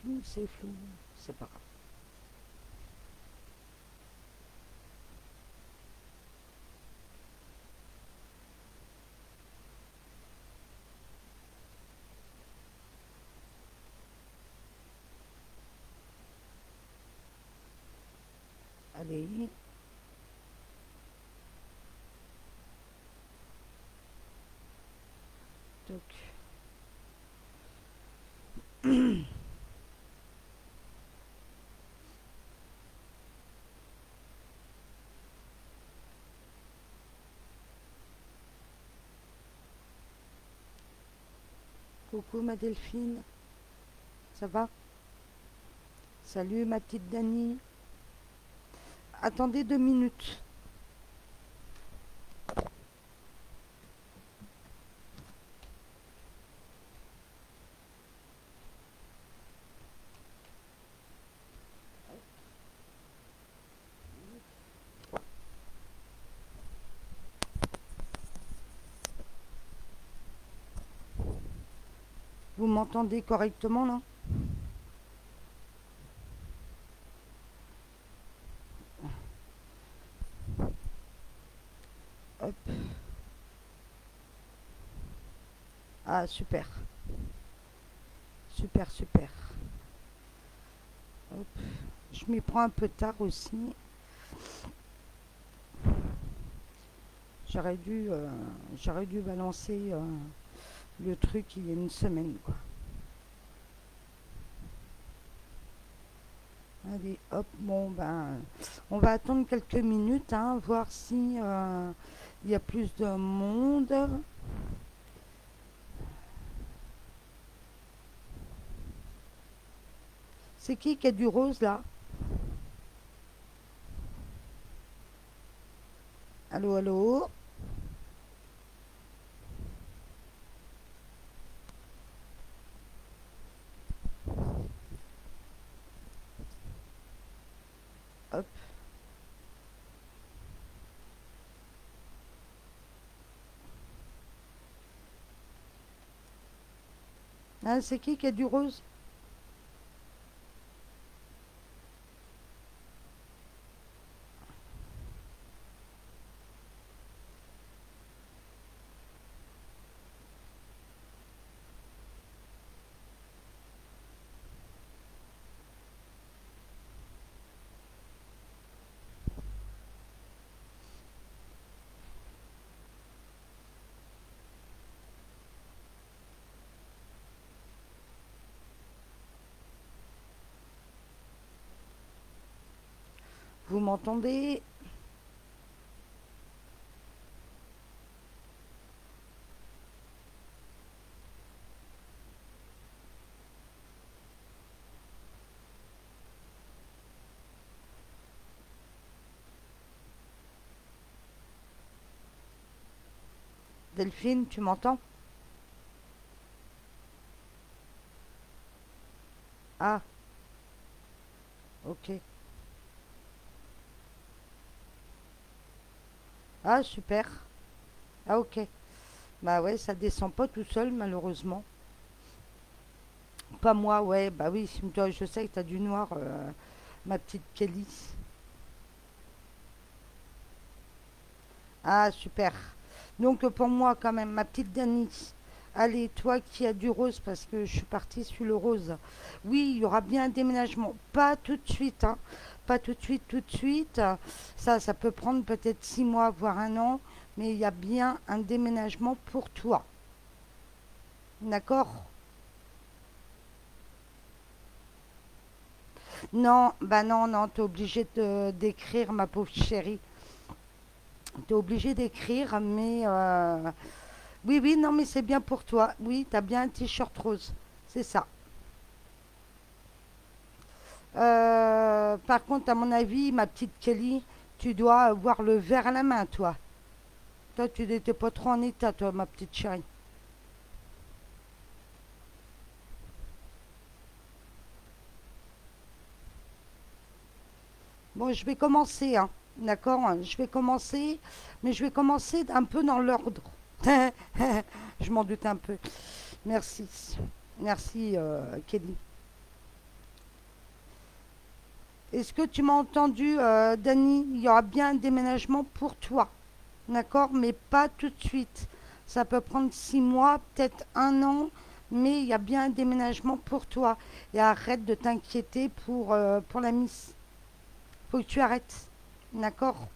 flou, c'est pas grave. Allez, toc. Coucou ma Delphine, ça va? Salut ma petite Dani. Attendez 2 minutes. Vous m'entendez correctement là? Hop. Ah super, super, super. Hop. Je m'y prends un peu tard aussi. J'aurais dû, euh, j'aurais dû balancer le truc il y a une semaine quoi. Allez, hop, bon ben, on va attendre quelques minutes, hein, voir si il y a plus de monde. C'est qui a du rose là? Allô, allô? Hop. Ah, c'est qui a du rose? Vous m'entendez? Delphine, tu m'entends? Ah, ok. Ah, super. Ah, ok. Bah ouais, ça descend pas tout seul, malheureusement. Pas moi, ouais, bah oui, toi, je sais que t'as du noir, ma petite Kelly. Ah, super. Donc, pour moi, quand même, ma petite Dani. Allez, toi qui as du rose, parce que je suis partie sur le rose. Oui, il y aura bien un déménagement. Pas tout de suite, hein. Pas tout de suite, tout de suite. Ça peut prendre peut-être 6 mois, voire un an. Mais il y a bien un déménagement pour toi. D'accord? Non, bah non, non, t'es obligé d'écrire, ma pauvre chérie. T'es obligé d'écrire, mais oui, oui, non, mais c'est bien pour toi. Oui, t'as bien un t-shirt rose. C'est ça. Par contre, à mon avis, ma petite Kelly, tu dois avoir le verre à la main, toi. Toi, tu n'étais pas trop en état, toi, ma petite chérie. Bon, je vais commencer, hein. D'accord? Je vais commencer, mais je vais commencer un peu dans l'ordre. Je m'en doute un peu. Merci. Merci, Kelly. Est-ce que tu m'as entendu, Dani? Il y aura bien un déménagement pour toi. D'accord? Mais pas tout de suite. Ça peut prendre 6 mois, peut-être un an, mais il y a bien un déménagement pour toi. Et arrête de t'inquiéter pour la Miss. Faut que tu arrêtes. D'accord?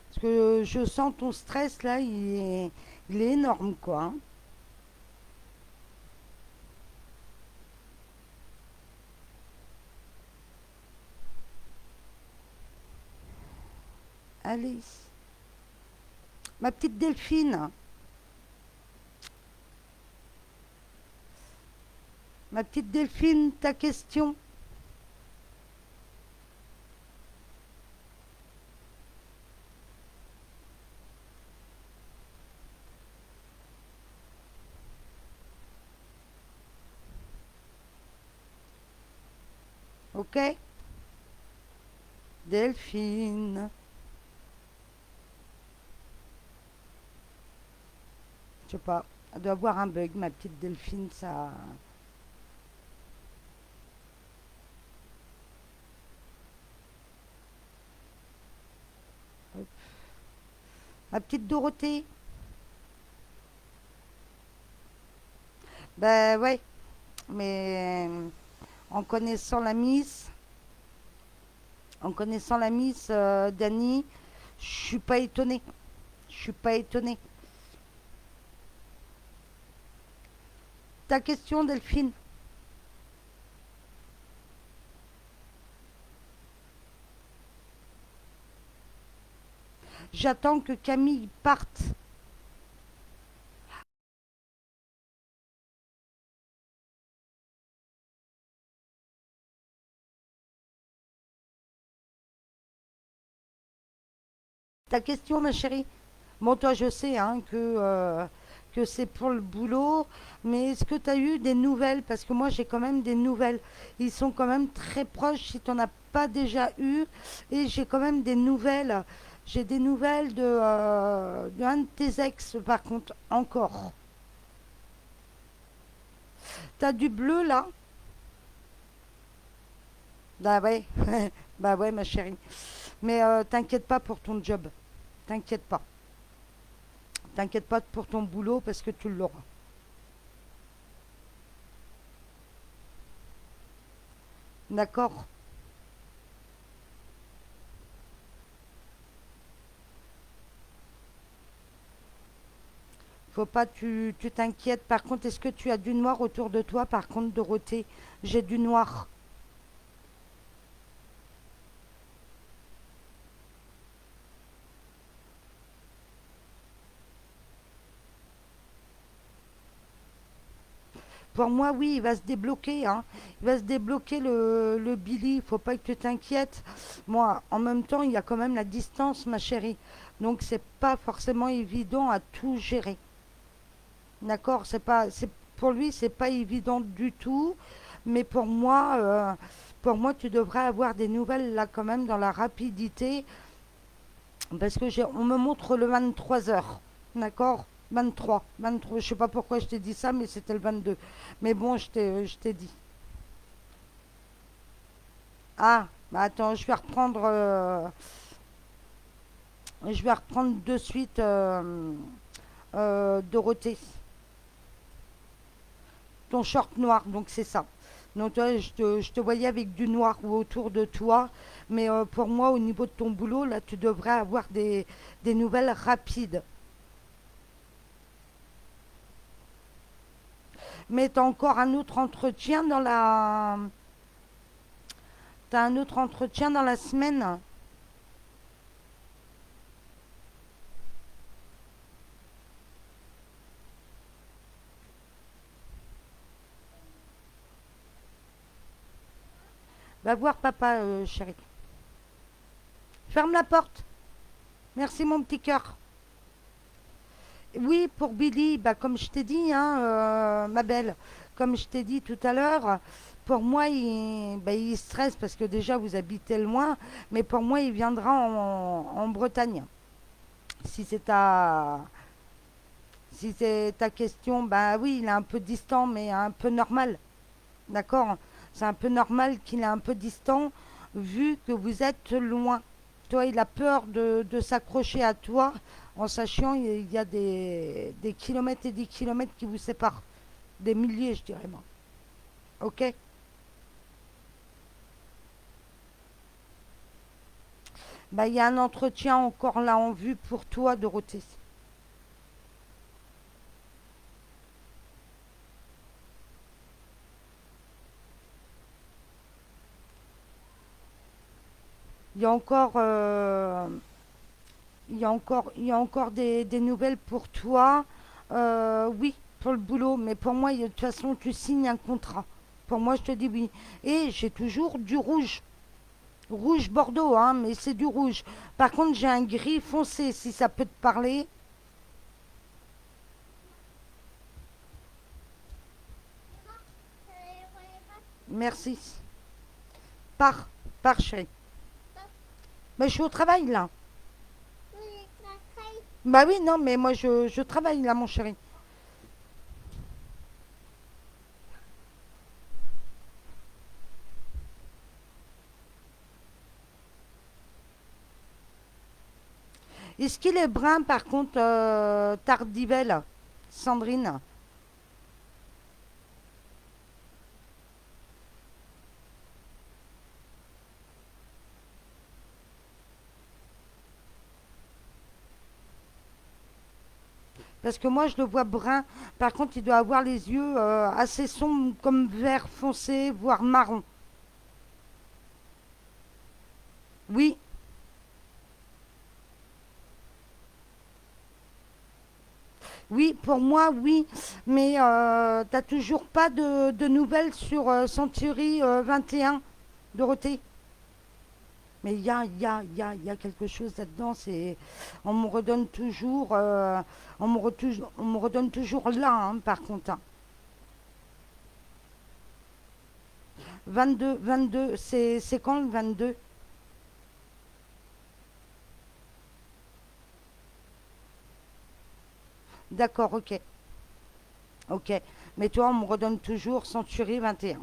Parce que je sens ton stress là, il est énorme quoi, hein. Allez, ma petite Delphine, ma petite Delphine, ta question. Ok? Delphine. Je sais pas. Elle doit avoir un bug, ma petite Delphine, ça. Ma petite Dorothée. Ben ouais, mais en connaissant la Miss, Dani, je suis pas étonnée. Je suis pas étonnée. Ta question, Delphine. J'attends que Camille parte. Ta question, ma chérie. Bon, toi, je sais hein, que c'est pour le boulot, mais est-ce que tu as eu des nouvelles? Parce que moi, j'ai quand même des nouvelles. Ils sont quand même très proches si tu n'en as pas déjà eu. Et j'ai quand même des nouvelles. J'ai des nouvelles d'un de tes ex, par contre, encore. T'as du bleu là? Bah ouais, bah ouais, ma chérie. Mais t'inquiète pas pour ton job. T'inquiète pas. T'inquiète pas pour ton boulot parce que tu l'auras. D'accord? Faut pas tu t'inquiètes. Par contre, est-ce que tu as du noir autour de toi? Par contre, Dorothée, j'ai du noir. Pour moi, oui, il va se débloquer, hein. Il va se débloquer le Billy. Faut pas que tu t'inquiètes. Moi, en même temps, il y a quand même la distance, ma chérie. Donc, c'est pas forcément évident à tout gérer. D'accord? Pour lui, c'est pas évident du tout. Mais pour moi, tu devrais avoir des nouvelles là quand même dans la rapidité. Parce que on me montre le 23 heures. D'accord? 23. Je sais pas pourquoi je t'ai dit ça, mais c'était le 22. Mais bon, je t'ai dit. Ah, bah attends, je vais reprendre de suite Dorothée. Ton short noir, donc c'est ça. Donc toi, je te voyais avec du noir autour de toi. Mais pour moi, au niveau de ton boulot, là, tu devrais avoir des nouvelles rapides. Mais tu as encore un autre entretien dans la... T'as un autre entretien dans la semaine. Va voir papa, chérie. Ferme la porte. Merci, mon petit cœur. Oui, pour Billy, bah, comme je t'ai dit, hein, ma belle, comme je t'ai dit tout à l'heure, pour moi, il stresse parce que déjà, vous habitez loin, mais pour moi, il viendra en Bretagne. Si c'est ta, si c'est ta question, bah oui, il est un peu distant, mais un peu normal. D'accord? C'est un peu normal qu'il est un peu distant vu que vous êtes loin. Toi, il a peur de s'accrocher à toi en sachant qu'il y a des kilomètres et des kilomètres qui vous séparent. Des milliers, je dirais moi. Ok. Bah, il y a un entretien encore là en vue pour toi, Dorothée. Il y a encore, il y a encore des nouvelles pour toi. Oui, pour le boulot, mais pour moi, de toute façon, tu signes un contrat. Pour moi, je te dis oui. Et j'ai toujours du rouge. Rouge Bordeaux, hein, mais c'est du rouge. Par contre, j'ai un gris foncé, si ça peut te parler. Merci. Par, par chérie. Mais je suis au travail là. Bah oui, non, mais moi je travaille là, mon chéri. Est-ce qu'il est brun par contre, Tardivelle, Sandrine? Parce que moi je le vois brun. Par contre, il doit avoir les yeux assez sombres, comme vert foncé, voire marron. Oui, oui, pour moi, oui. Mais t'as toujours pas de nouvelles sur Century 21, Dorothée? Mais il y a quelque chose là-dedans. On me redonne toujours, on me redonne toujours là, hein, par contre, hein. 22, c'est quand le 22? D'accord, ok, ok. Mais toi, on me redonne toujours Century 21.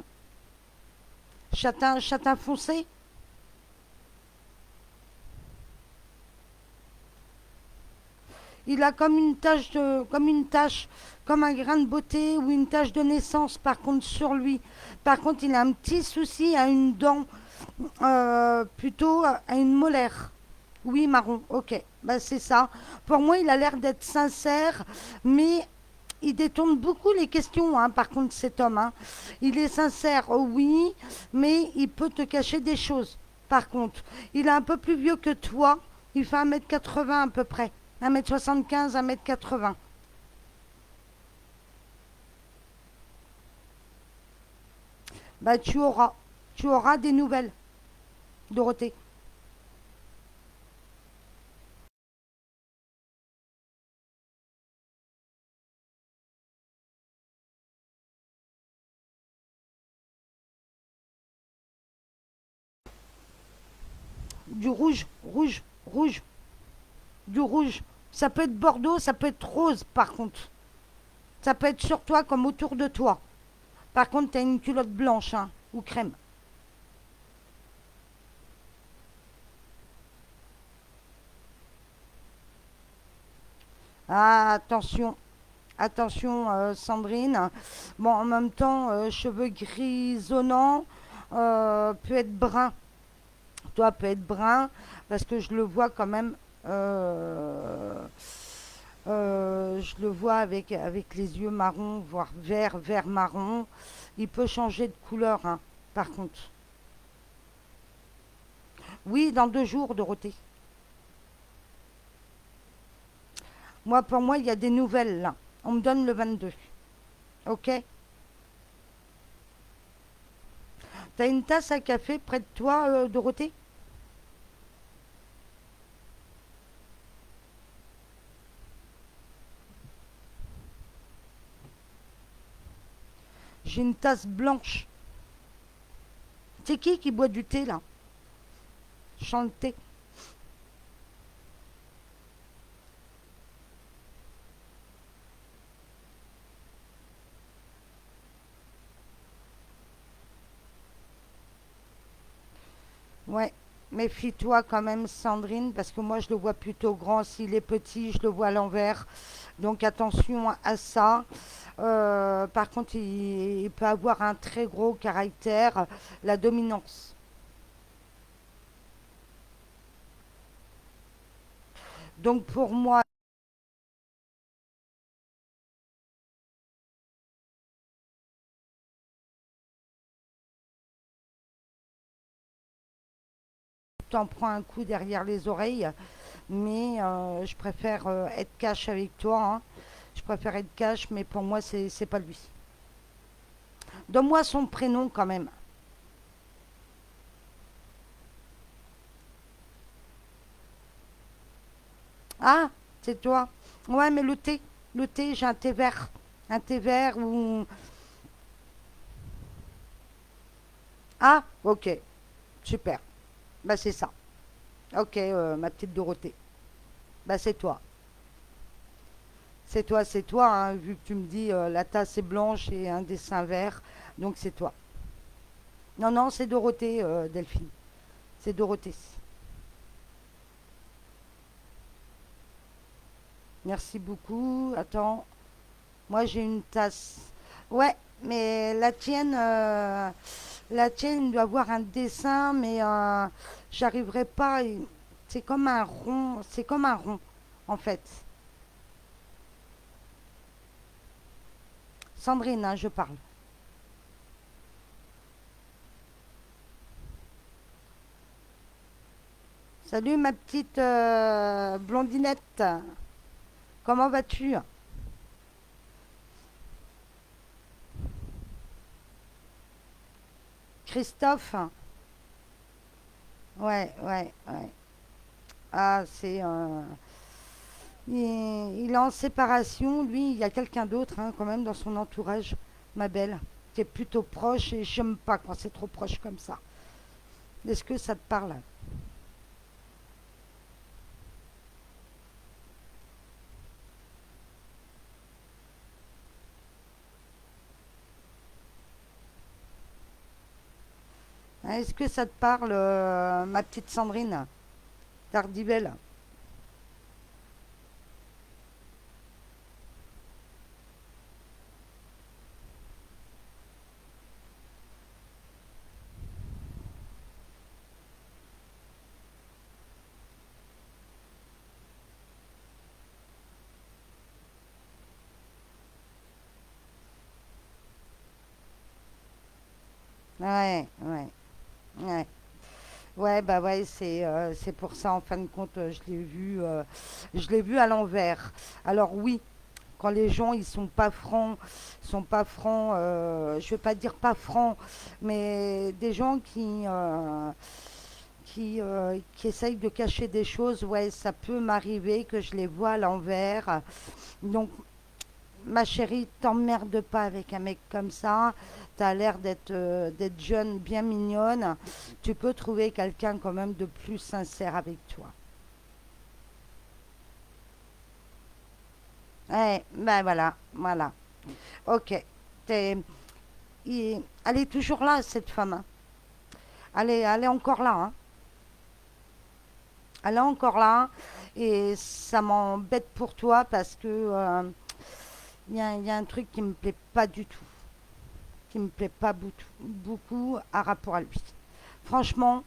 Châtain, châtain foncé? Il a comme une tache comme une tache, comme un grain de beauté ou une tache de naissance, par contre, sur lui. Par contre, il a un petit souci à une dent, plutôt à une molaire. Oui, marron, ok. Bah, c'est ça. Pour moi, il a l'air d'être sincère, mais il détourne beaucoup les questions, hein, par contre, cet homme, hein. Il est sincère, oh oui, mais il peut te cacher des choses. Par contre, il est un peu plus vieux que toi. Il fait 1,80 m à peu près. 1,75 m, 1,80 m. Bah, tu auras des nouvelles, Dorothée. Du rouge, rouge, rouge, du rouge. Ça peut être bordeaux, ça peut être rose, par contre. Ça peut être sur toi comme autour de toi. Par contre, tu as une culotte blanche, hein, ou crème. Ah, attention, attention, Sandrine. Bon, en même temps, cheveux grisonnants, peut être brun. Toi, peut être brun, parce que je le vois quand même. Je le vois avec les yeux marrons, voire vert, vert marron. Il peut changer de couleur, hein, par contre. Oui, dans 2 jours, Dorothée. Moi, pour moi, il y a des nouvelles là. On me donne le 22. Ok? T'as une tasse à café près de toi, Dorothée? J'ai une tasse blanche. C'est qui boit du thé là? Chante le thé. Ouais, méfie-toi quand même, Sandrine, parce que moi je le vois plutôt grand. S'il est petit, je le vois à l'envers. Donc attention à ça. Par contre, il peut avoir un très gros caractère, la dominance. Donc pour moi, t'en prends un coup derrière les oreilles, mais je préfère être cash avec toi, hein. Je préfère être cash, mais pour moi, c'est pas lui. Donne-moi son prénom quand même. Ah, c'est toi. Ouais, mais le thé, j'ai un thé vert. Un thé vert ou... Ah, ok, super. Bah c'est ça. Ok, ma petite Dorothée. Bah c'est toi. C'est toi, hein, vu que tu me dis la tasse est blanche et un dessin vert. Donc c'est toi. Non, non, c'est Dorothée, Delphine. C'est Dorothée. Merci beaucoup. Attends, moi j'ai une tasse. Ouais, mais la tienne doit avoir un dessin, mais j'arriverai pas. C'est comme un rond. C'est comme un rond, en fait. Sandrine, hein, je parle. Salut ma petite blondinette. Comment vas-tu? Christophe? Ouais, ouais, ouais. Ah, il est en séparation. Lui, il y a quelqu'un d'autre, hein, quand même, dans son entourage, ma belle, qui est plutôt proche et j'aime pas quand c'est trop proche comme ça. Est-ce que ça te parle? Hein, est-ce que ça te parle, ma petite Sandrine Tardivelle? Ouais, ouais, ouais. Ouais, bah ouais, c'est pour ça, en fin de compte, je l'ai vu à l'envers. Alors oui, quand les gens, ils sont pas francs, je vais pas dire pas francs, mais des gens qui essayent de cacher des choses, ouais, ça peut m'arriver que je les vois à l'envers. Donc ma chérie, t'emmerde pas avec un mec comme ça. T'as l'air d'être jeune, bien mignonne. Tu peux trouver quelqu'un quand même de plus sincère avec toi. Ben voilà, voilà. Ok. T'es- Elle est toujours là, cette femme, hein. Elle est encore là, hein. Elle est encore là. Et ça m'embête pour toi parce que il y a un truc qui me plaît pas du tout. Qui me plaît pas beaucoup à rapport à lui. Franchement,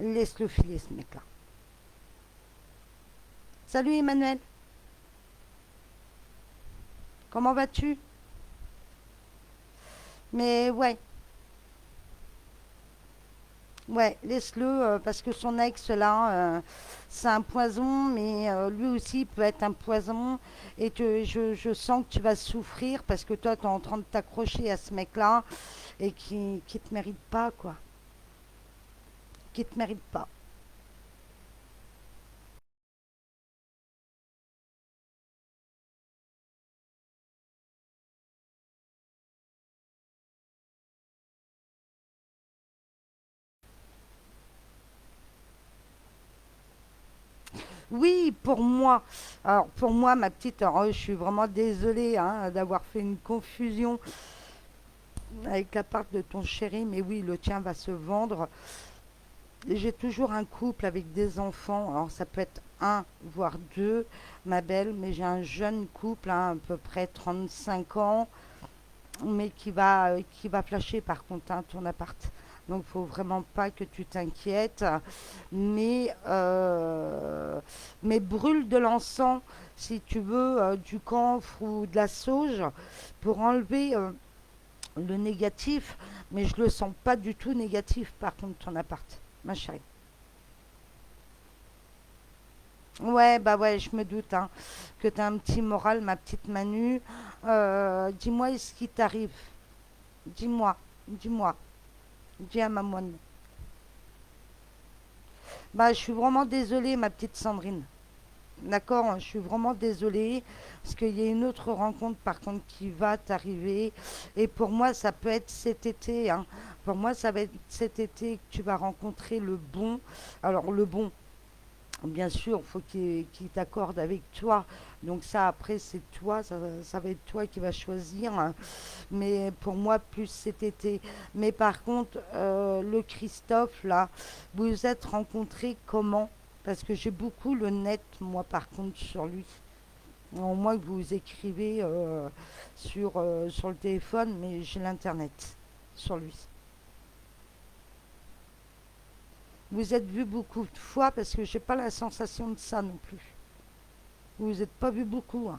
laisse-le filer, ce mec-là. Salut Emmanuel, comment vas-tu? Mais ouais, ouais, laisse-le parce que son ex là, c'est un poison, mais lui aussi peut être un poison et que je sens que tu vas souffrir parce que toi tu es en train de t'accrocher à ce mec-là et qui te mérite pas quoi, qui te mérite pas. Oui, pour moi. Alors pour moi, ma petite, alors, je suis vraiment désolée hein, d'avoir fait une confusion avec la part de ton chéri, mais oui, le tien va se vendre. J'ai toujours un couple avec des enfants. Alors ça peut être un, voire deux, ma belle, mais j'ai un jeune couple, hein, à peu près 35 ans, mais qui va flasher par contre, hein, ton appart. Donc faut vraiment pas que tu t'inquiètes. Mais, mais brûle de l'encens si tu veux, du camphre ou de la sauge pour enlever le négatif. Mais je le sens pas du tout négatif par contre ton appart, ma chérie. Ouais, bah ouais, je me doute, hein, que t'as un petit moral, ma petite Manu. Dis-moi ce qui t'arrive. Dis-moi, dis-moi, dis à ma moine. Bah, je suis vraiment désolée, ma petite Sandrine. D'accord, je suis vraiment désolée parce qu'il y a une autre rencontre par contre qui va t'arriver et pour moi ça peut être cet été, hein. Pour moi ça va être cet été que tu vas rencontrer le bon. Alors le bon, bien sûr, il faut qu'il t'accorde avec toi. Donc ça, après, c'est toi, ça va être toi qui vas choisir, hein. Mais pour moi, plus cet été. Mais par contre, le Christophe, là, vous vous êtes rencontrés comment? Parce que j'ai beaucoup le net, moi, par contre, sur lui. Au moins que vous écrivez sur le téléphone, mais j'ai l'internet sur lui. Vous êtes vu beaucoup de fois parce que j'ai pas la sensation de ça non plus. Vous vous êtes pas vu beaucoup, hein.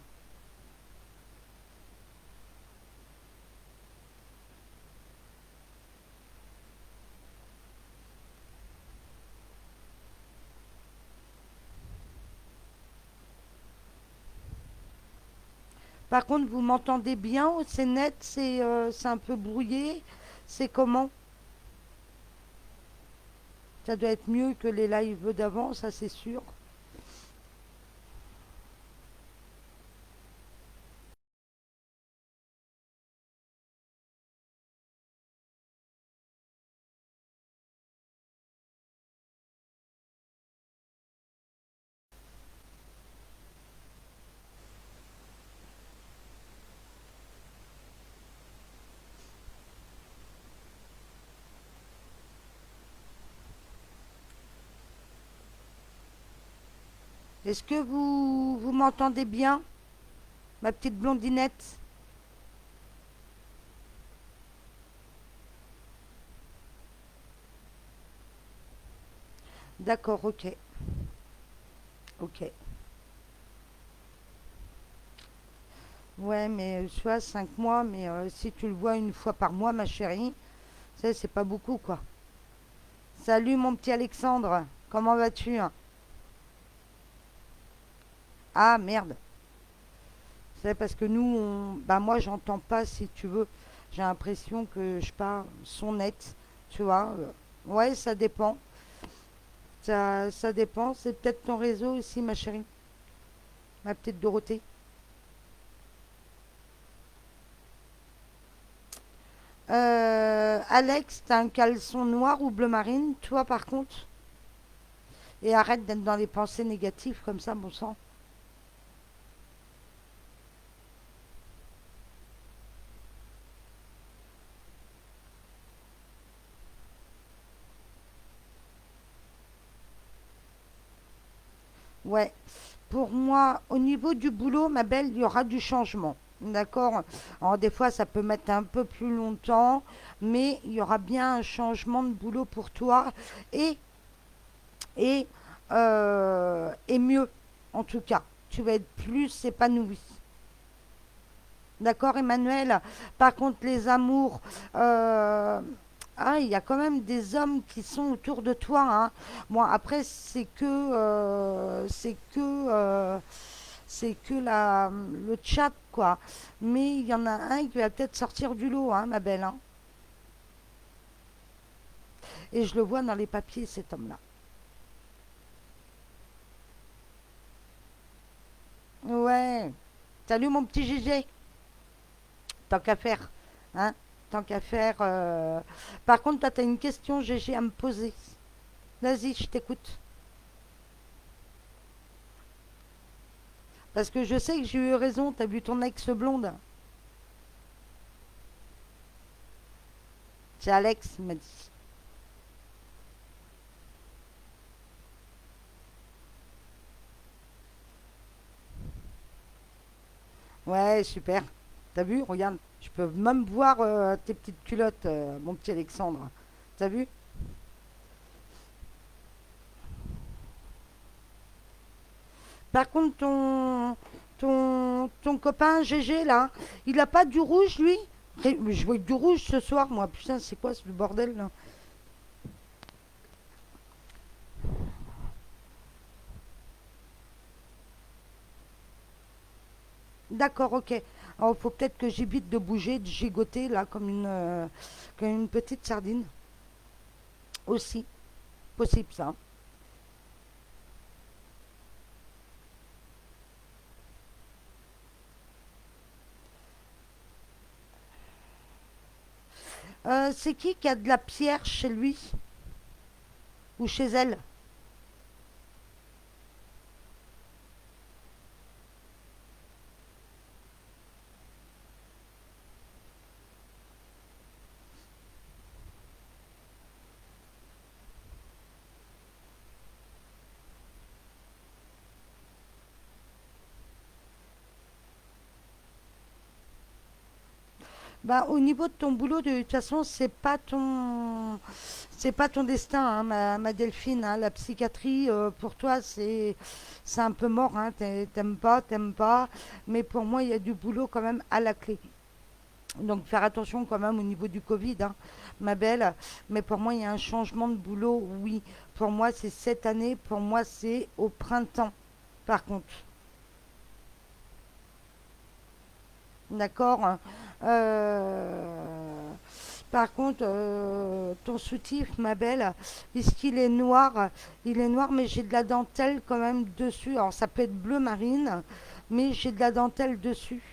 Par contre, vous m'entendez bien? C'est net, c'est un peu brouillé. C'est comment? Ça doit être mieux que les lives d'avant, ça c'est sûr. Est-ce que vous m'entendez bien, ma petite blondinette? D'accord, ok. Ok. Ouais, mais tu vois, 5 mois, mais si tu le vois une fois par mois, ma chérie, ça, c'est pas beaucoup, quoi. Salut, mon petit Alexandre. Comment vas-tu? Ah, merde. C'est parce que nous, bah moi, j'entends pas, si tu veux. J'ai l'impression que je parle son net, tu vois. Ouais, ça dépend. Ça dépend. C'est peut-être ton réseau aussi, ma chérie. Ma petite Dorothée. Alex, t'as un caleçon noir ou bleu marine, toi par contre? Et arrête d'être dans les pensées négatives comme ça, bon sang. Ouais. Pour moi, au niveau du boulot, ma belle, il y aura du changement. D'accord. Alors, des fois, ça peut mettre un peu plus longtemps, mais il y aura bien un changement de boulot pour toi et, et, et mieux, en tout cas. Tu vas être plus épanoui. D'accord, Emmanuel? Par contre, les amours, euh, ah, il y a quand même des hommes qui sont autour de toi, hein. Bon, après, c'est que le chat, quoi. Mais il y en a un qui va peut-être sortir du lot, hein, ma belle, hein. Et je le vois dans les papiers, cet homme-là. Ouais. Salut, mon petit GG. Tant qu'à faire, hein. Tant qu'à faire. Par contre, toi, t'as une question, GG, à me poser. Vas-y, je t'écoute. Parce que je sais que j'ai eu raison, t'as vu ton ex blonde. C'est Alex, il m'a dit. Ouais, super. T'as vu? Regarde, je peux même voir tes petites culottes, mon petit Alexandre. T'as vu? Par contre, ton copain GG là, il a pas du rouge lui? Je vois du rouge ce soir, moi. Putain, c'est quoi ce bordel là? D'accord, ok. Alors, faut peut-être que j'évite de bouger, de gigoter là, comme une petite sardine. Aussi, possible ça. C'est qui a de la pierre chez lui ou chez elle? Bah, au niveau de ton boulot, de toute façon, c'est pas ton destin, hein, ma Delphine. Hein. La psychiatrie, pour toi, c'est un peu mort. Hein. T'aimes pas. Mais pour moi, il y a du boulot quand même à la clé. Donc, faire attention quand même au niveau du Covid, hein, ma belle. Mais pour moi, il y a un changement de boulot, oui. Pour moi, c'est cette année. Pour moi, c'est au printemps, par contre. D'accord. Euh, Par contre, ton soutif, ma belle, puisqu'il est noir, il est noir, mais j'ai de la dentelle quand même dessus. Alors, ça peut être bleu marine, mais j'ai de la dentelle dessus.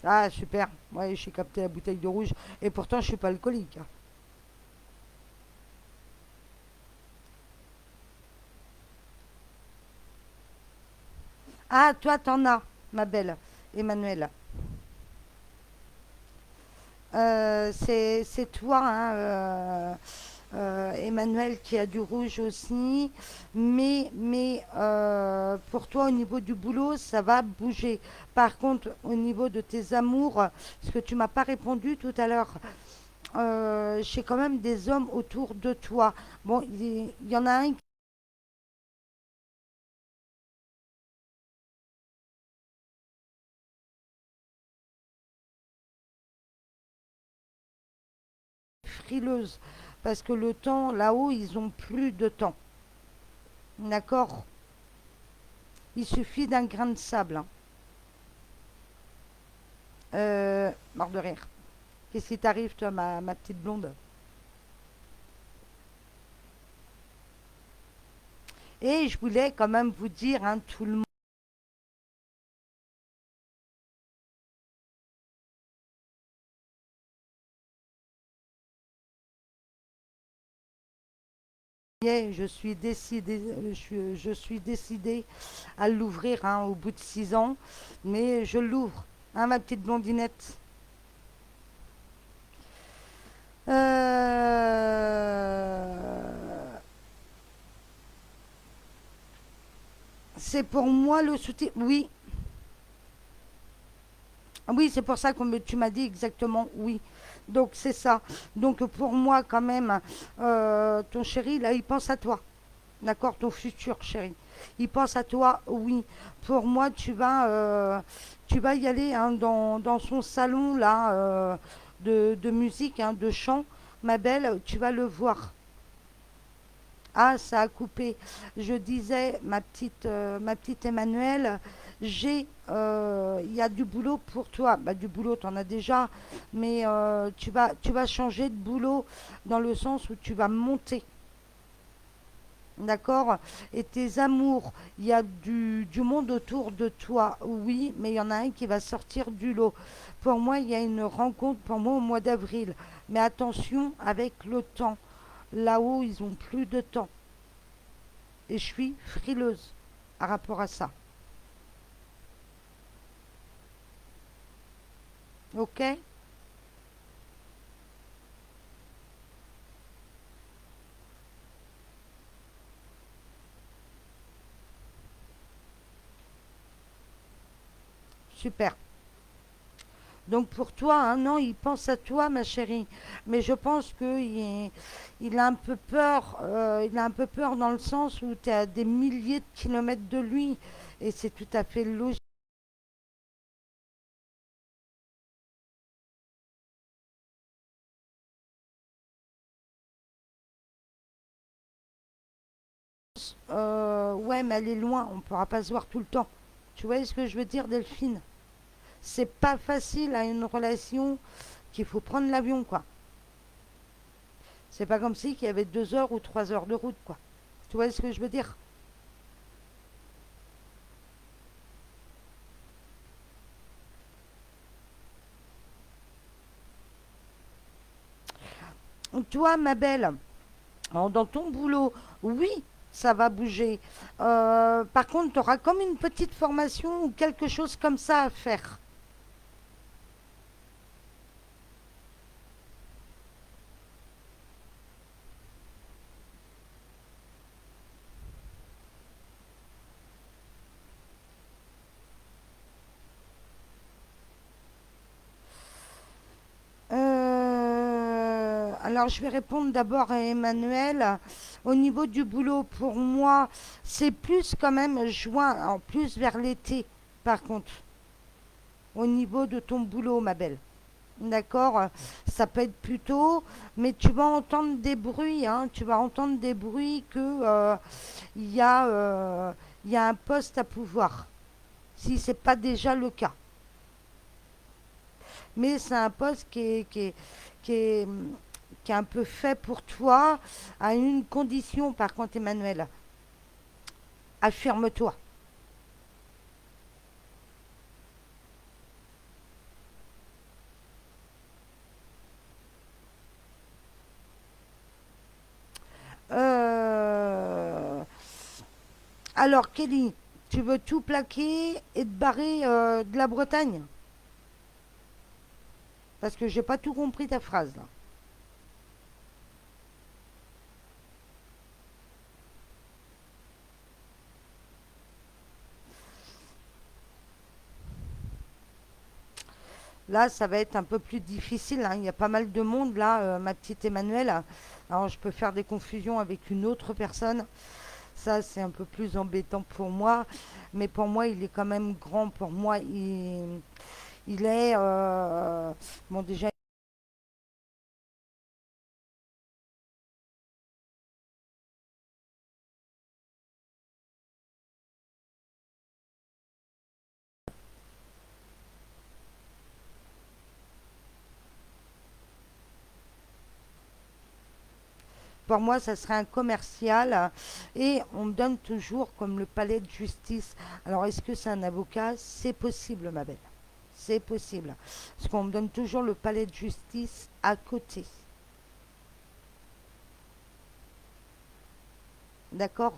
Ah, super. Ouais, j'ai capté la bouteille de rouge. Et pourtant, je suis pas alcoolique. Ah, toi, t'en as, ma belle, Emmanuel. C'est toi, hein, Emmanuel, qui a du rouge aussi. Mais pour toi, au niveau du boulot, ça va bouger. Par contre, au niveau de tes amours, parce que tu m'as pas répondu tout à l'heure, j'ai quand même des hommes autour de toi. Bon, il y en a un qui est frileuse, parce que le temps, là-haut, ils ont plus de temps. D'accord. Il suffit d'un grain de sable. Hein. Mort de rire. Qu'est-ce qui t'arrive, toi, ma petite blonde? Et je voulais quand même vous dire, hein, tout le monde, je suis décidée à l'ouvrir hein, au bout de 6 ans, mais je l'ouvre, hein, ma petite blondinette. C'est pour moi le soutien. Oui, oui, c'est pour ça que tu m'as dit exactement oui. Donc c'est ça. Donc pour moi quand même, ton chéri, là, il pense à toi. D'accord, ton futur chéri. Il pense à toi, oui. Pour moi, tu vas y aller hein, dans son salon là de musique, hein, de chant, ma belle. Tu vas le voir. Ah, ça a coupé. Je disais, ma petite Emmanuelle, il y a du boulot pour toi. Bah, du boulot, tu en as déjà, mais tu vas changer de boulot dans le sens où tu vas monter. D'accord. Et tes amours, il y a du monde autour de toi, oui, mais il y en a un qui va sortir du lot. Pour moi, il y a une rencontre pour moi au mois d'avril. Mais attention avec le temps. Là-haut, ils ont plus de temps. Et je suis frileuse à rapport à ça. Ok. Super. Donc pour toi, hein, non, il pense à toi, ma chérie. Mais je pense il a un peu peur. Il a un peu peur dans le sens où tu es à des milliers de kilomètres de lui. Et c'est tout à fait logique. Ouais, mais elle est loin. On ne pourra pas se voir tout le temps. Tu vois ce que je veux dire, Delphine? C'est pas facile à une relation qu'il faut prendre l'avion, quoi. C'est pas comme si qu'il y avait 2 heures ou 3 heures de route, quoi. Tu vois ce que je veux dire? Toi, ma belle, dans ton boulot, oui, ça va bouger. Par contre, tu auras comme une petite formation ou quelque chose comme ça à faire. Alors, je vais répondre d'abord à Emmanuel. Au niveau du boulot, pour moi, c'est plus quand même juin, en plus vers l'été, par contre, au niveau de ton boulot, ma belle. D'accord, ça peut être plus tôt, mais tu vas entendre des bruits, hein, tu vas entendre des bruits que il y a, il y a un poste à pouvoir, si c'est pas déjà le cas. Mais c'est un poste qui est, qui est un peu fait pour toi, à une condition, par contre, Emmanuel, affirme-toi. Euh, Alors, Kelly, tu veux tout plaquer et te barrer de la Bretagne? Parce que j'ai pas tout compris ta phrase là. Là, ça va être un peu plus difficile, hein. Il y a pas mal de monde là, ma petite Emmanuelle. Alors, je peux faire des confusions avec une autre personne. Ça, c'est un peu plus embêtant pour moi. Mais pour moi, il est quand même grand. Pour moi, il est... bon, déjà, pour moi, ça serait un commercial. Et on me donne toujours comme le palais de justice. Alors, est-ce que c'est un avocat? C'est possible, ma belle. C'est possible. Parce qu'on me donne toujours le palais de justice à côté. D'accord.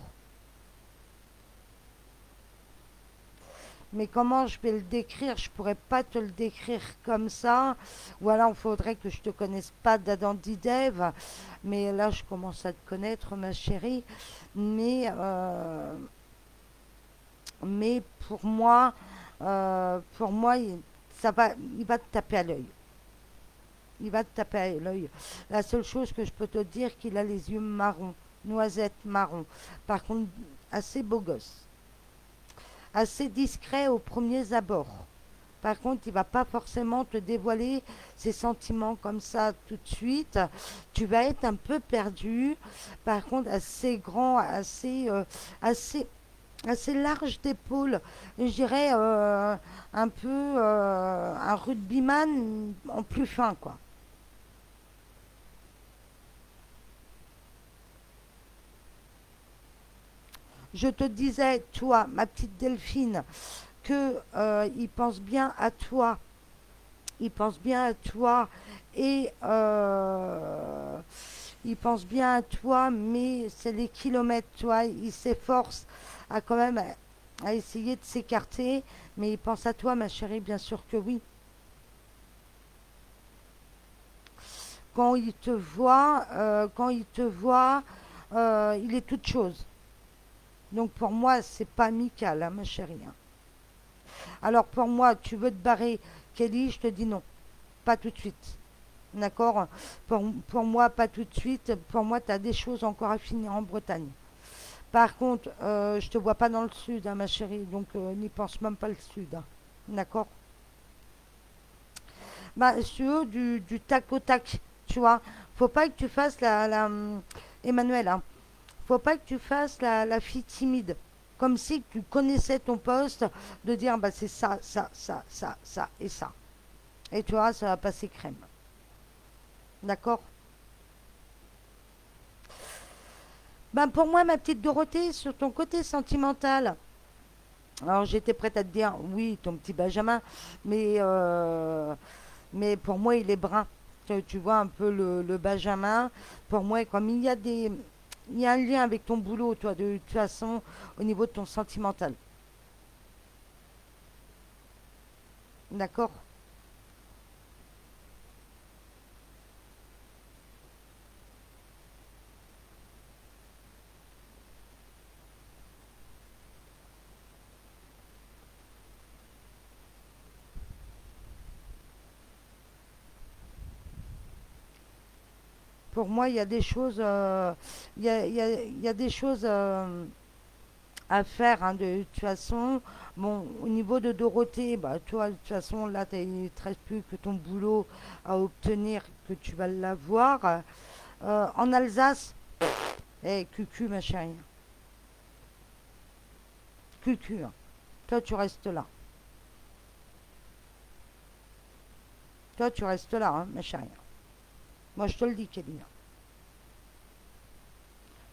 Mais comment je vais le décrire? Je pourrais pas te le décrire comme ça. Ou alors il faudrait que je te connaisse pas d'Adam d'Idev. Mais là, je commence à te connaître, ma chérie. Mais, euh, mais pour moi, il va te taper à l'œil. Il va te taper à l'œil. La seule chose que je peux te dire, qu'il a les yeux marrons, noisette marron. Par contre, assez beau gosse, assez discret aux premiers abords. Par contre, il va pas forcément te dévoiler ses sentiments comme ça tout de suite. Tu vas être un peu perdu. Par contre, assez grand, assez, assez large d'épaule. Je dirais un peu un rugbyman en plus fin, quoi. Je te disais, toi, ma petite Delphine, que il pense bien à toi. Il pense bien à toi et il pense bien à toi, mais c'est les kilomètres, toi. Il s'efforce à quand même à essayer de s'écarter, mais il pense à toi, ma chérie, bien sûr que oui. Quand il te voit, il est toute chose. Donc pour moi, c'est pas amical, hein, ma chérie, hein. Alors pour moi, tu veux te barrer, Kelly, je te dis non, pas tout de suite. D'accord. Pour moi, pas tout de suite. Pour moi, tu as des choses encore à finir en Bretagne. Par contre, je te vois pas dans le sud, hein, ma chérie, donc n'y pense même pas le sud, hein. D'accord. Bah, si tu veux, du tac au tac, tu vois. Faut pas que tu fasses Emmanuel, hein. Faut pas que tu fasses la fille timide. Comme si tu connaissais ton poste, de dire, bah, c'est ça, ça, ça, ça, ça et ça. Et tu vois, ça va passer crème. D'accord. Ben pour moi, ma petite Dorothée, sur ton côté sentimental, alors j'étais prête à te dire, oui, ton petit Benjamin, mais, euh, mais pour moi, il est brun. Tu vois un peu le Benjamin. Pour moi, comme il y a un lien avec ton boulot, toi, de toute façon, au niveau de ton sentimental. D'accord. Pour moi, il y a des choses, il y a des choses à faire, hein, de toute façon. Bon, au niveau de Dorothée, bah, toi, de toute façon, là, il ne te reste plus que ton boulot à obtenir, que tu vas l'avoir. En Alsace, cucu, ma chérie, cucu, hein. Toi, tu restes là. Toi, tu restes là, hein, ma chérie. Moi, je te le dis, Kelly.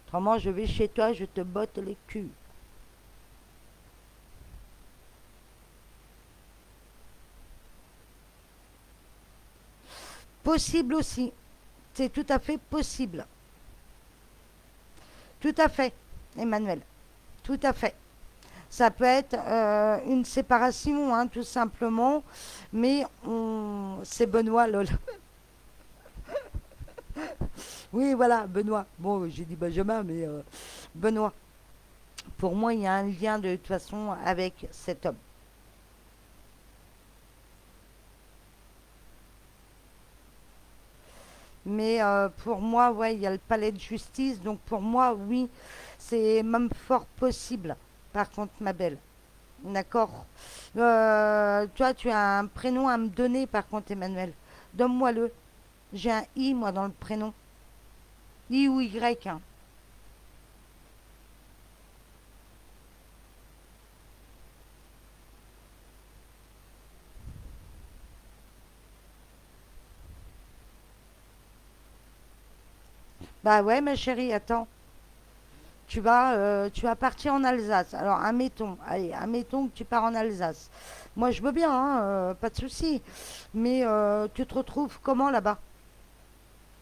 Autrement, je vais chez toi, je te botte les culs. Possible aussi. C'est tout à fait possible. Tout à fait, Emmanuel. Tout à fait. Ça peut être une séparation, hein, tout simplement. Mais c'est Benoît, lol. Oui, voilà, Benoît. Bon, j'ai dit Benjamin, mais Benoît. Pour moi, il y a un lien de toute façon avec cet homme. Mais pour moi, ouais, il y a le palais de justice. Donc pour moi, oui, c'est même fort possible. Par contre, ma belle. D'accord. Toi, tu as un prénom à me donner, par contre, Emmanuel. Donne-moi-le. J'ai un I, moi, dans le prénom. I ou Y, hein. Bah ouais, ma chérie, attends. Tu vas partir en Alsace. Alors, admettons, allez, admettons que tu pars en Alsace. Moi, je veux bien, hein, pas de souci. Mais tu te retrouves comment là-bas?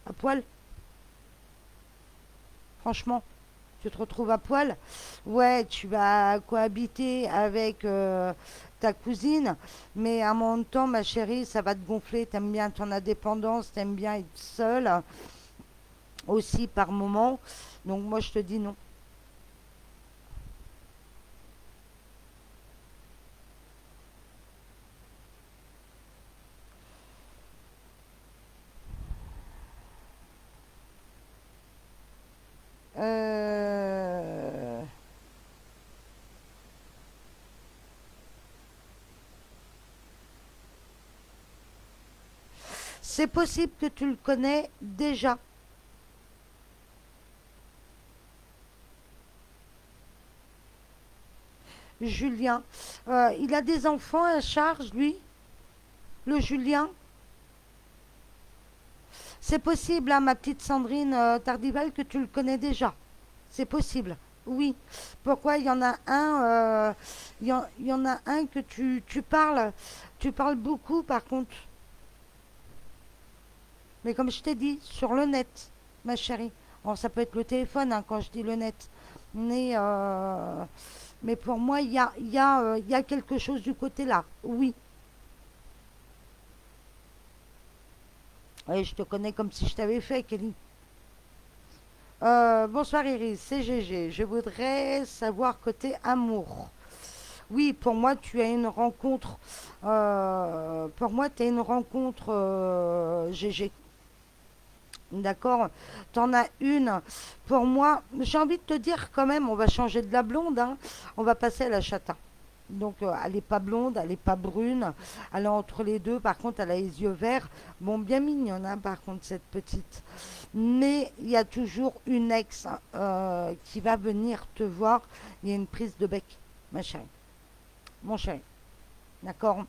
À poil? Franchement, tu te retrouves à poil? Ouais, tu vas cohabiter avec ta cousine, mais à mon temps, ma chérie, ça va te gonfler. T'aimes bien ton indépendance, t'aimes bien être seule aussi par moment. Donc, moi, je te dis non. Euh, C'est possible que tu le connais déjà, Julien. Il a des enfants à charge, lui, le Julien. C'est possible, hein, ma petite Sandrine Tardival, que tu le connais déjà. C'est possible. Oui. Pourquoi il y en a un, il y en a un que tu parles beaucoup par contre. Mais comme je t'ai dit, sur le net, ma chérie. Bon, ça peut être le téléphone, hein, quand je dis le net. Mais, euh, mais pour moi, il y a quelque chose du côté là. Oui. Oui, je te connais comme si je t'avais fait, Kelly. Bonsoir Iris, c'est GG. Je voudrais savoir côté amour. Oui, pour moi, tu as une rencontre. Pour moi, tu as une rencontre GG. D'accord? T'en as une. Pour moi, j'ai envie de te dire quand même, on va changer de la blonde, hein. On va passer à la châtain. Donc, elle n'est pas blonde, elle n'est pas brune, elle est entre les deux. Par contre, elle a les yeux verts. Bon, bien mignonne, hein, par contre, cette petite. Mais il y a toujours une ex qui va venir te voir. Il y a une prise de bec, ma chérie, mon chéri. D'accord?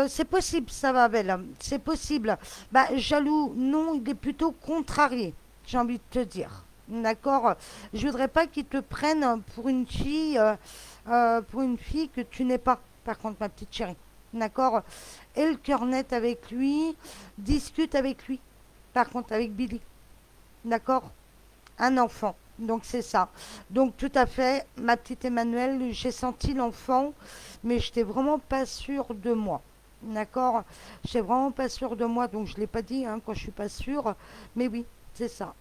C'est possible, ça va, Belle. C'est possible. Bah, jaloux, non, il est plutôt contrarié, j'ai envie de te dire. D'accord? Je voudrais pas qu'il te prenne pour une fille que tu n'es pas. Par contre, ma petite chérie. D'accord? Et le cœur net avec lui, discute avec lui. Par contre, avec Billy. D'accord? Un enfant. Donc c'est ça. Donc tout à fait, ma petite Emmanuelle, j'ai senti l'enfant, mais je n'étais vraiment pas sûre de moi. D'accord? Je n'étais vraiment pas sûre de moi, donc je ne l'ai pas dit hein, quand je suis pas sûre. Mais oui, c'est ça.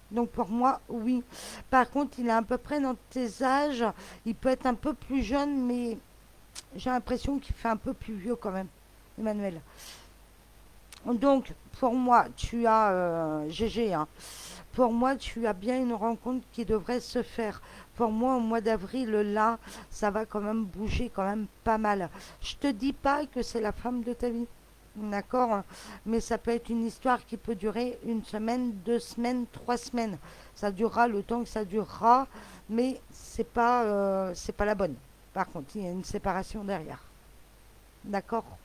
Donc pour moi, oui. Par contre, il est à peu près dans tes âges. Il peut être un peu plus jeune, mais j'ai l'impression qu'il fait un peu plus vieux quand même, Emmanuel. Donc pour moi, tu as GG, hein. Pour moi, tu as bien une rencontre qui devrait se faire. Pour moi, au mois d'avril, là, ça va quand même bouger quand même pas mal. Je te dis pas que c'est la femme de ta vie. D'accord? Mais ça peut être une histoire qui peut durer une semaine, 2 semaines, 3 semaines. Ça durera le temps que ça durera, mais c'est pas la bonne. Par contre, il y a une séparation derrière. D'accord?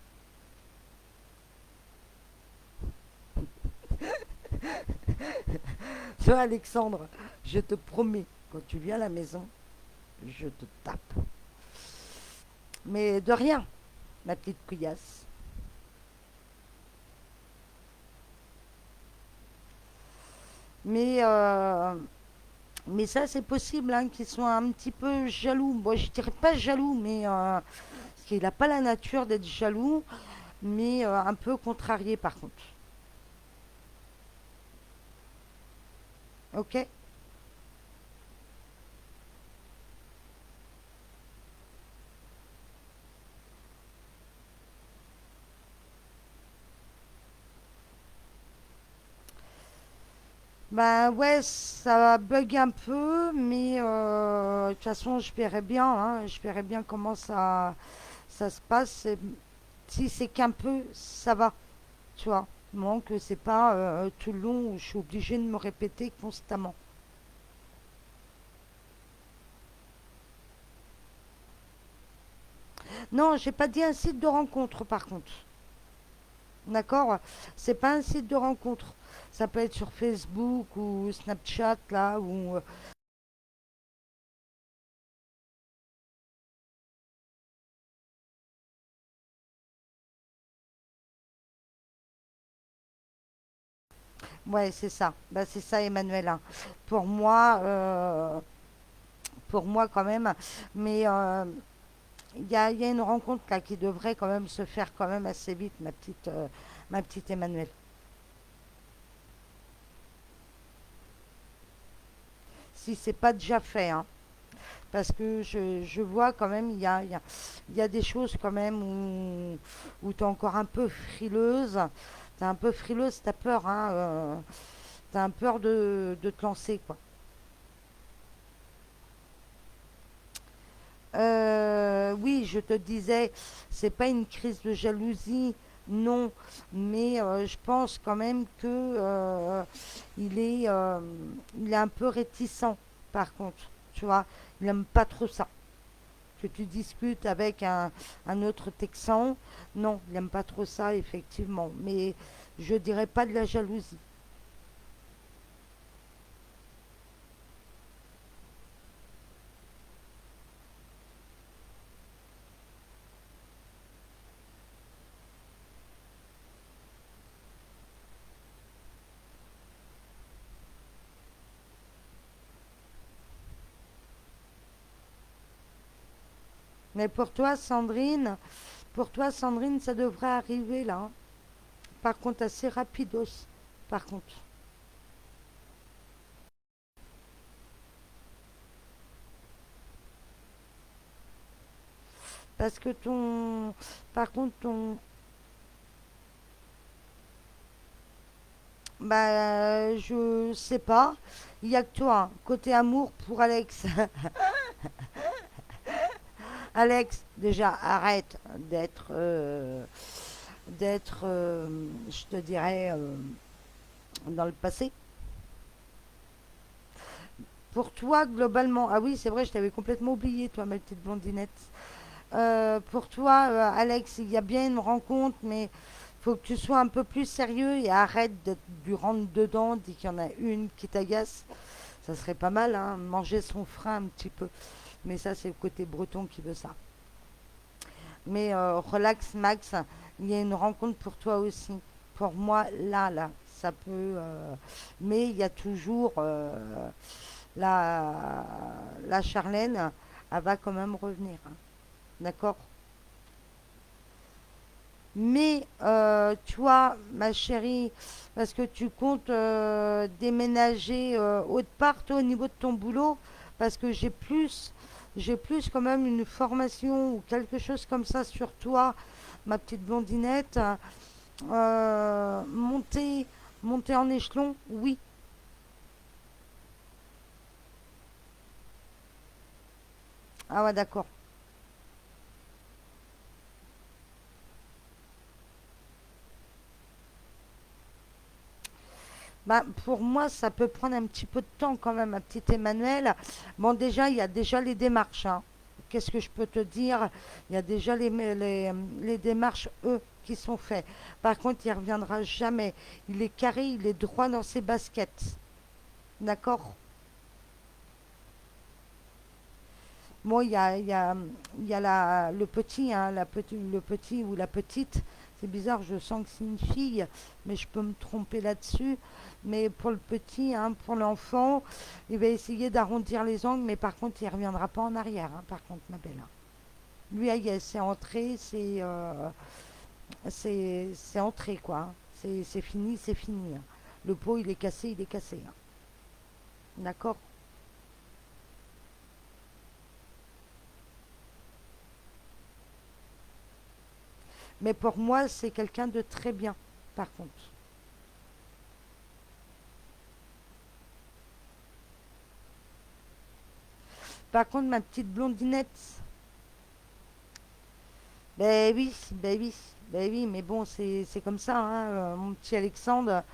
Tu vois, Alexandre, je te promets, quand tu viens à la maison, je te tape. Mais de rien, ma petite couillasse. Mais, euh, mais ça, c'est possible hein, qu'ils soient un petit peu jaloux. Bon, je dirais pas jaloux, mais parce qu'il n'a pas la nature d'être jaloux, mais un peu contrarié par contre. Ok? Bah ouais, ça bug un peu, mais de toute façon, je verrai bien, hein, je verrai bien comment ça se passe. Si c'est qu'un peu, ça va. Tu vois, non, que c'est pas tout le long où je suis obligée de me répéter constamment. Non, j'ai pas dit un site de rencontre par contre. D'accord? C'est pas un site de rencontre. Ça peut être sur Facebook ou Snapchat là ou ouais, c'est ça. Bah c'est ça Emmanuel, hein. Pour moi pour moi quand même, mais il y a une rencontre là qui devrait quand même se faire quand même assez vite ma petite Emmanuel. Si c'est pas déjà fait, hein. Parce que je vois quand même, il y a des choses quand même où tu es encore un peu frileuse. Tu es un peu frileuse, tu as peur, hein, tu as peur de te lancer, quoi. Oui, je te disais, c'est pas une crise de jalousie, non, mais je pense quand même que il est, euh, il est un peu réticent, par contre, tu vois, il aime pas trop ça. Que tu discutes avec un autre Texan. Non, il n'aime pas trop ça, effectivement. Mais je dirais pas de la jalousie. Mais pour toi, Sandrine, ça devrait arriver là, hein. Par contre, assez rapidos. Par contre. Parce que ton. Par contre, ton. Bah, je sais pas. Il y a que toi, hein. Côté amour pour Alex. Alex, déjà, arrête je te dirais, dans le passé. Pour toi, globalement, ah oui, c'est vrai, je t'avais complètement oublié, toi, ma petite blondinette. Pour toi, Alex, il y a bien une rencontre, mais faut que tu sois un peu plus sérieux et arrête d'être du rentre-dedans, dis qu'il y en a une qui t'agace. Ça serait pas mal, hein, manger son frein un petit peu. Mais ça, c'est le côté breton qui veut ça. Mais relax, Max, il y a une rencontre pour toi aussi. Pour moi, là, ça peut. Mais il y a toujours la, la Charlène, elle va quand même revenir, hein. D'accord. Mais toi, ma chérie, parce que tu comptes déménager autre part toi, au niveau de ton boulot, parce que j'ai plus quand même une formation ou quelque chose comme ça sur toi, ma petite blondinette. Monter, monter en échelon, oui. Ah ouais, d'accord. Bah, pour moi, ça peut prendre un petit peu de temps quand même, ma petite Emmanuel. Bon, déjà, il y a déjà les démarches, hein. Qu'est-ce que je peux te dire? Il y a déjà les démarches, eux, qui sont faites. Par contre, il ne reviendra jamais. Il est carré, il est droit dans ses baskets. D'accord? Bon, il y a le petit, hein, le petit ou la petite. C'est bizarre, je sens que c'est une fille, mais je peux me tromper là-dessus. Mais pour le petit, hein, pour l'enfant, il va essayer d'arrondir les angles, mais par contre, il ne reviendra pas en arrière, hein, par contre, ma belle, hein. Lui, aïe, c'est entré, c'est entré, quoi, hein. C'est fini, c'est fini, hein. Le pot, il est cassé, hein. D'accord? Mais pour moi, c'est quelqu'un de très bien, par contre. Par contre, ma petite blondinette, ben oui, ben oui, mais bon, c'est comme ça, hein, mon petit Alexandre.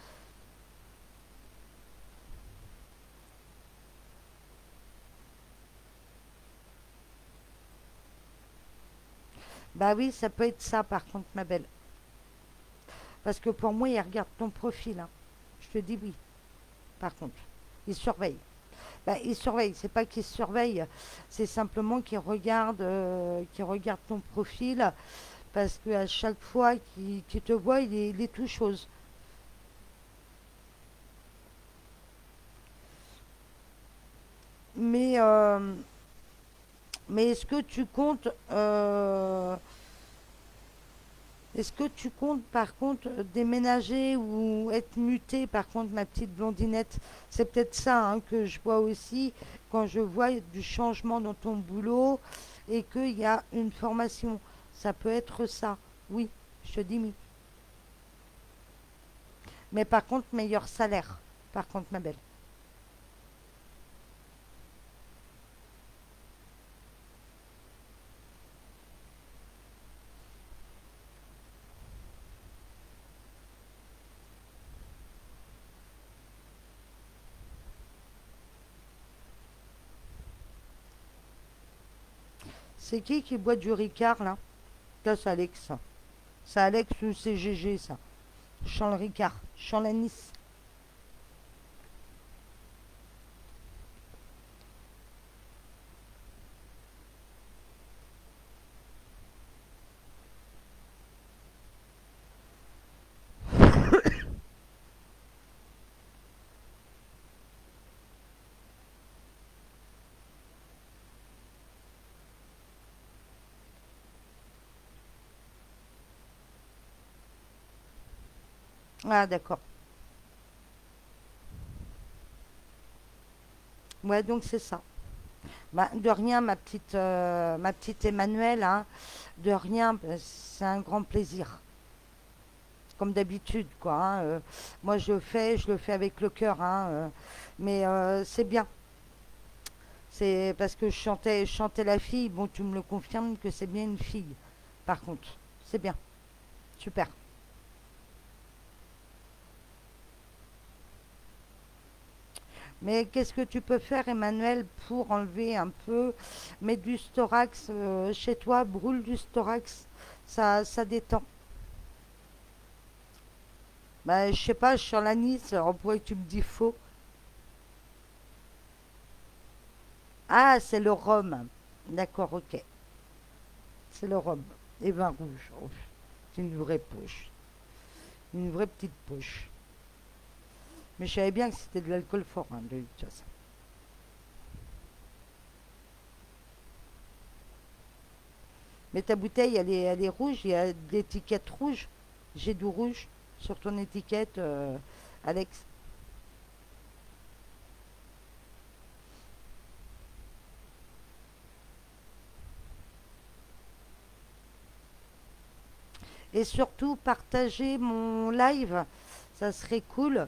Bah oui, ça peut être ça, par contre, ma belle. Parce que pour moi, il regarde ton profil, hein. Je te dis oui, par contre. Il surveille. Bah, il surveille, c'est pas qu'il surveille, c'est simplement qu'il regarde ton profil, parce qu'à chaque fois qu'il te voit, il est tout chose. Mais, euh, mais est-ce que tu comptes par contre déménager ou être muté par contre ma petite blondinette? C'est peut-être ça, hein, que je vois aussi quand je vois du changement dans ton boulot et qu'il y a une formation. Ça peut être ça. Oui, je te dis oui. Mais par contre, meilleur salaire. Par contre, ma belle. C'est qui boit du Ricard là? Ça, c'est Alex, ça. C'est Alex ou c'est GG, ça? Chant le Ricard. Chant la Nice. Ah, d'accord. Ouais, donc c'est ça. Bah, de rien, ma petite Emmanuelle, hein. De rien, bah, c'est un grand plaisir. Comme d'habitude, quoi, hein. Moi, je le fais avec le cœur, hein. Mais c'est bien. C'est parce que je chantais la fille. Bon, tu me le confirmes que c'est bien une fille. Par contre, c'est bien. Super. Mais qu'est-ce que tu peux faire, Emmanuel, pour enlever un peu, mettre du storax chez toi, brûle du storax, ça détend. Bah, je sais pas, je suis sur l'anis, alors pourquoi tu me dis faux? Ah, c'est le rhum. D'accord, ok. C'est le rhum. Et vin rouge. Oh, c'est une vraie poche. Une vraie petite poche. Mais je savais bien que c'était de l'alcool fort, hein, de toute façon. Mais ta bouteille, elle est rouge, il y a de l'étiquette rouge. J'ai du rouge sur ton étiquette, Alex. Et surtout, partager mon live, ça serait cool.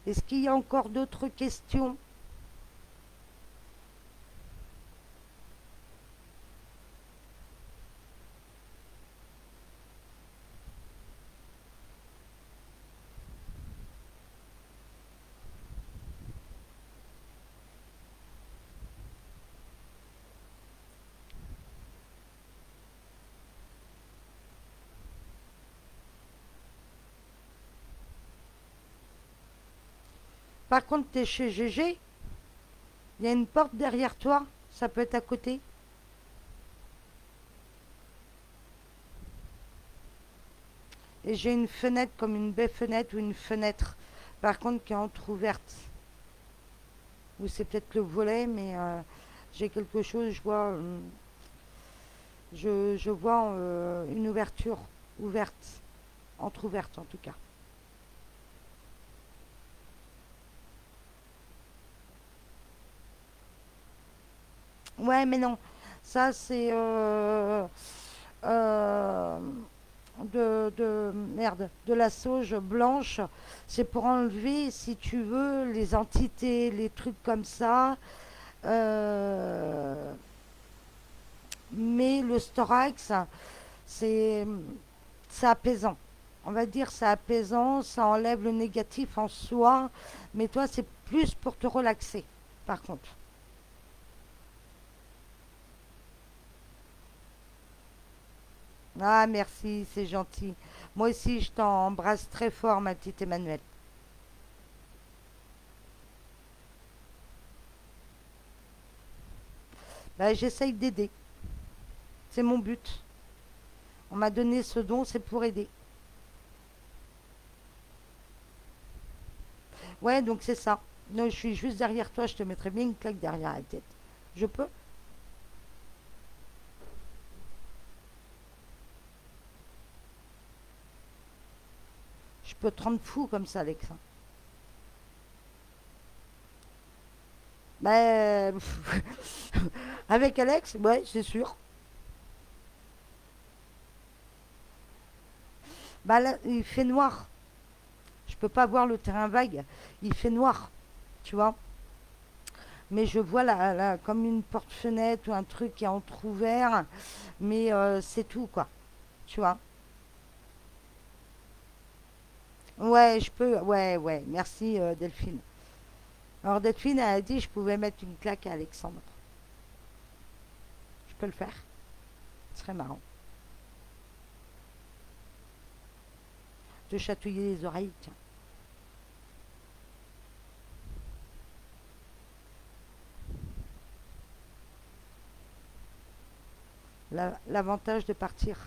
Est-ce qu'il y a encore d'autres questions? Par contre, tu es chez GG, il y a une porte derrière toi, ça peut être à côté. Et j'ai une fenêtre comme une baie fenêtre ou une fenêtre, par contre, qui est entrouverte. Ou c'est peut-être le volet, mais j'ai quelque chose, je vois une ouverture ouverte, entrouverte en tout cas. Ouais, mais non, ça c'est euh, merde, de la sauge blanche. C'est pour enlever, si tu veux, les entités, les trucs comme ça. Euh, mais le storax, c'est c'est apaisant. On va dire c'est apaisant, ça enlève le négatif en soi, mais toi c'est plus pour te relaxer, par contre. Ah merci, c'est gentil. Moi aussi je t'embrasse très fort, ma petite Emmanuelle. Bah, j'essaye d'aider, c'est mon but. On m'a donné ce don, c'est pour aider. Ouais, donc c'est ça. Non, je suis juste derrière toi, je te mettrai bien une claque derrière la tête. Je peux? Je peux te rendre fou comme ça, Alex, hein. Bah, avec Alex, ouais, c'est sûr. Bah là, il fait noir. Je peux pas voir le terrain vague. Il fait noir, tu vois. Mais je vois là, comme une porte-fenêtre ou un truc qui est entrouvert. Mais c'est tout, quoi. Tu vois. Ouais, je peux. Ouais, ouais. Merci, Delphine. Alors, Delphine, elle a dit que je pouvais mettre une claque à Alexandre. Je peux le faire. Ce serait marrant. De chatouiller les oreilles, tiens. L'avantage de partir.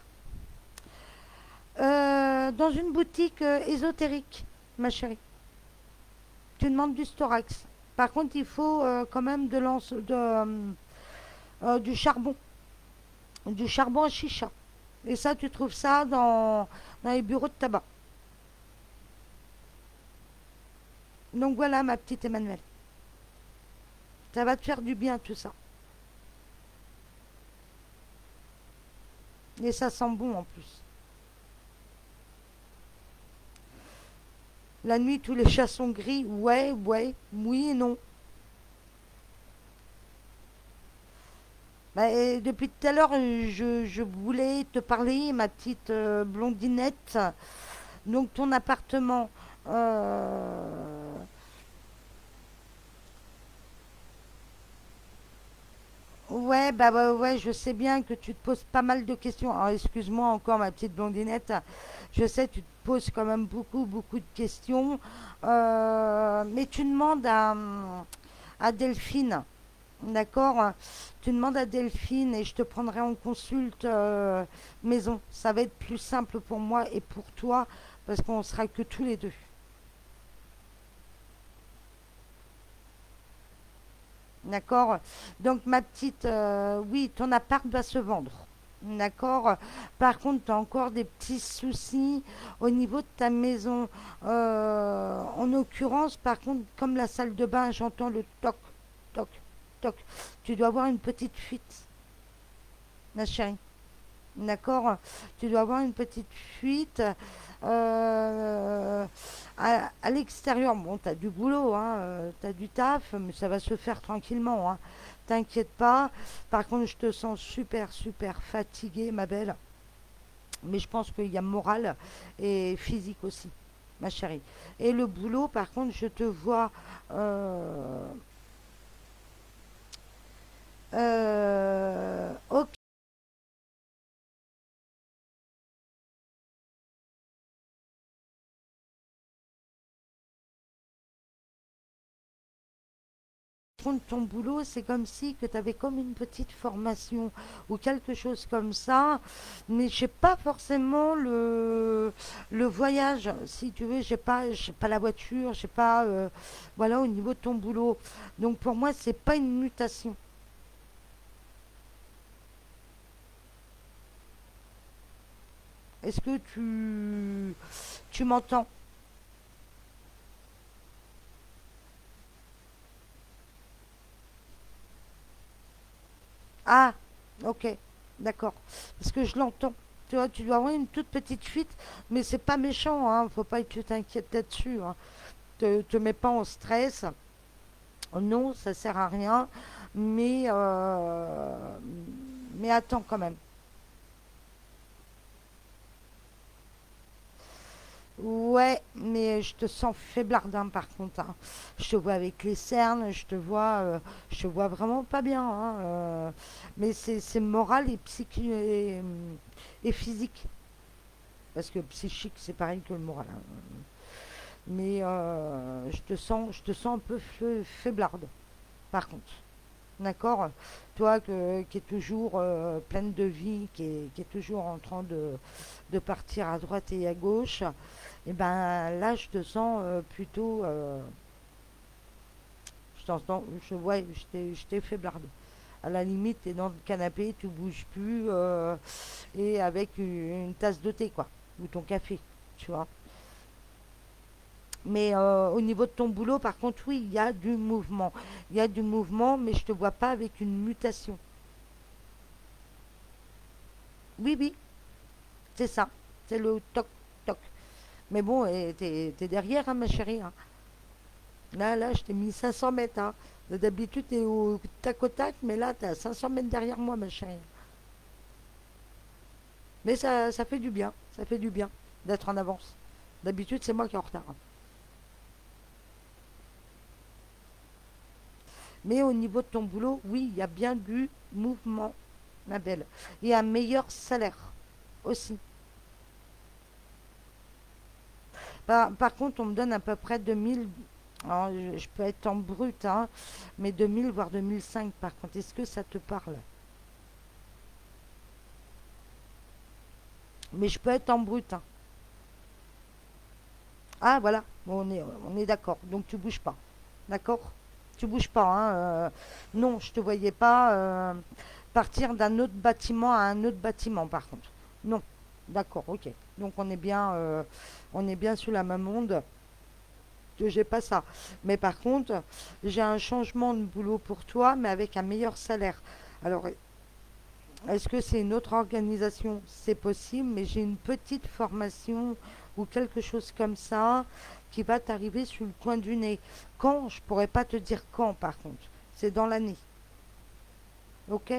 Dans une boutique ésotérique, ma chérie. tu demandes du storax. Par contre, il faut quand même du charbon. Du charbon à chicha. Et ça, tu trouves ça dans les bureaux de tabac. Donc voilà, ma petite Emmanuelle. Ça va te faire du bien, tout ça. Et ça sent bon en plus. La nuit, tous les chats sont gris. Ouais, ouais, oui et non. Bah, et depuis tout à l'heure, je voulais te parler, ma petite blondinette. Donc ton appartement, euh, ouais, bah ouais, ouais, je sais bien que tu te poses pas mal de questions. Alors excuse-moi encore, ma petite blondinette. Je sais, tu te poses quand même beaucoup, beaucoup de questions. Mais tu demandes à Delphine, d'accord? Tu demandes à Delphine et je te prendrai en consulte maison. Ça va être plus simple pour moi et pour toi parce qu'on sera que tous les deux. D'accord? Donc ma petite, oui, ton appart va se vendre. D'accord? Par contre, tu as encore des petits soucis au niveau de ta maison. En l'occurrence, par contre, comme la salle de bain, j'entends le toc, toc, toc. Tu dois avoir une petite fuite, ma chérie. D'accord? Tu dois avoir une petite fuite. Euh, à l'extérieur, bon, tu as du boulot, hein, tu as du taf, mais ça va se faire tranquillement. Hein. T'inquiète pas. Par contre, je te sens super, super fatiguée, ma belle. Mais je pense qu'il y a moral et physique aussi, ma chérie. Et le boulot, par contre, je te vois. Ok. Contre ton boulot, c'est comme si que tu avais comme une petite formation ou quelque chose comme ça, mais j'ai pas forcément le voyage, si tu veux, j'ai pas la voiture, j'ai pas, voilà, au niveau de ton boulot. Donc pour moi, c'est pas une mutation. Est-ce que tu m'entends? Ah, ok, d'accord. Parce que je l'entends. Tu vois, tu dois avoir une toute petite fuite, mais c'est pas méchant, hein. Faut pas que tu t'inquiètes là-dessus. Hein. Te mets pas en stress. Non, ça sert à rien. Mais, euh, mais attends quand même. Ouais, mais je te sens faiblardin par contre. Hein. Je te vois avec les cernes, je te vois vraiment pas bien. Hein, mais c'est moral et et physique. Parce que psychique, c'est pareil que le moral. Hein. Mais je te sens un peu faiblarde, par contre. D'accord? Toi qui es toujours pleine de vie, qui est toujours en train de partir à droite et à gauche, et ben là, je te sens plutôt. Je t'entends, ouais, je t'ai faiblarde. À la limite, tu es dans le canapé, tu bouges plus, et avec une tasse de thé, quoi, ou ton café, tu vois. Mais au niveau de ton boulot, par contre, oui, il y a du mouvement. Il y a du mouvement, mais je te vois pas avec une mutation. Oui, oui, c'est ça. C'est le toc, toc. Mais bon, t'es derrière, hein, ma chérie. Hein. Là, je t'ai mis 500 mètres. Hein. D'habitude, t'es au tac au tac, mais là, t'es à 500 mètres derrière moi, ma chérie. Mais ça fait du bien. Ça fait du bien d'être en avance. D'habitude, c'est moi qui est en retard. Hein. Mais au niveau de ton boulot, oui, il y a bien du mouvement, ma belle. Et un meilleur salaire aussi. Par contre, on me donne à peu près 2000. Alors, je peux être en brut, hein, mais 2000 voire 2005 par contre. Est-ce que ça te parle? Mais je peux être en brut. Hein. Ah, voilà. Bon, on est d'accord. Donc tu bouges pas. D'accord? Tu bouges pas, hein. Non, je te voyais pas partir d'un autre bâtiment à un autre bâtiment, par contre. Non. D'accord, ok. Donc on est bien sous la même onde que j'ai pas ça. Mais par contre, j'ai un changement de boulot pour toi, mais avec un meilleur salaire. Alors, est-ce que c'est une autre organisation? C'est possible, mais j'ai une petite formation ou quelque chose comme ça qui va t'arriver sur le coin du nez. Quand? Je pourrais pas te dire quand, par contre. C'est dans l'année. Ok?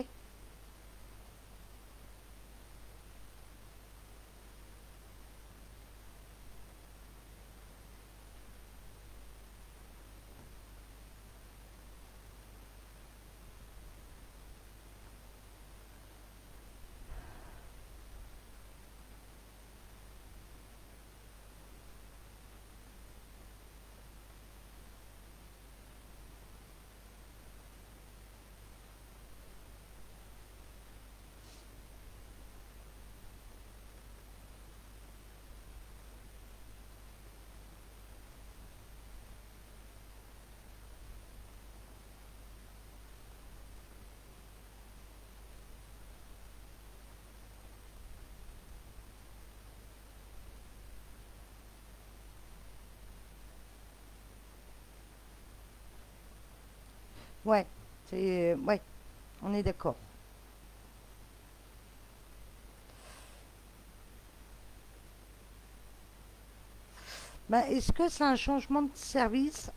Ouais. Ouais. On est d'accord. Ben, est-ce que c'est un changement de service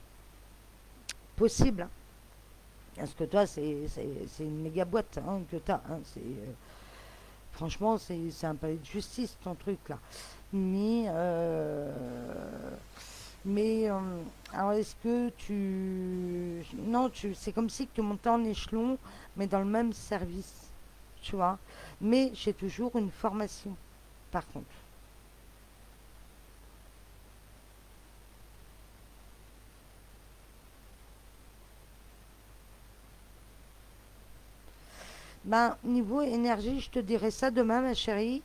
possible, hein? Parce que toi, c'est une méga boîte hein, que tu as. Hein. Franchement, c'est un palais de justice, ton truc là. Mais, euh, mais alors est-ce que tu... Non, c'est comme si tu montais en échelon, mais dans le même service, tu vois. Mais j'ai toujours une formation, par contre. Ben, niveau énergie, je te dirai ça demain, ma chérie.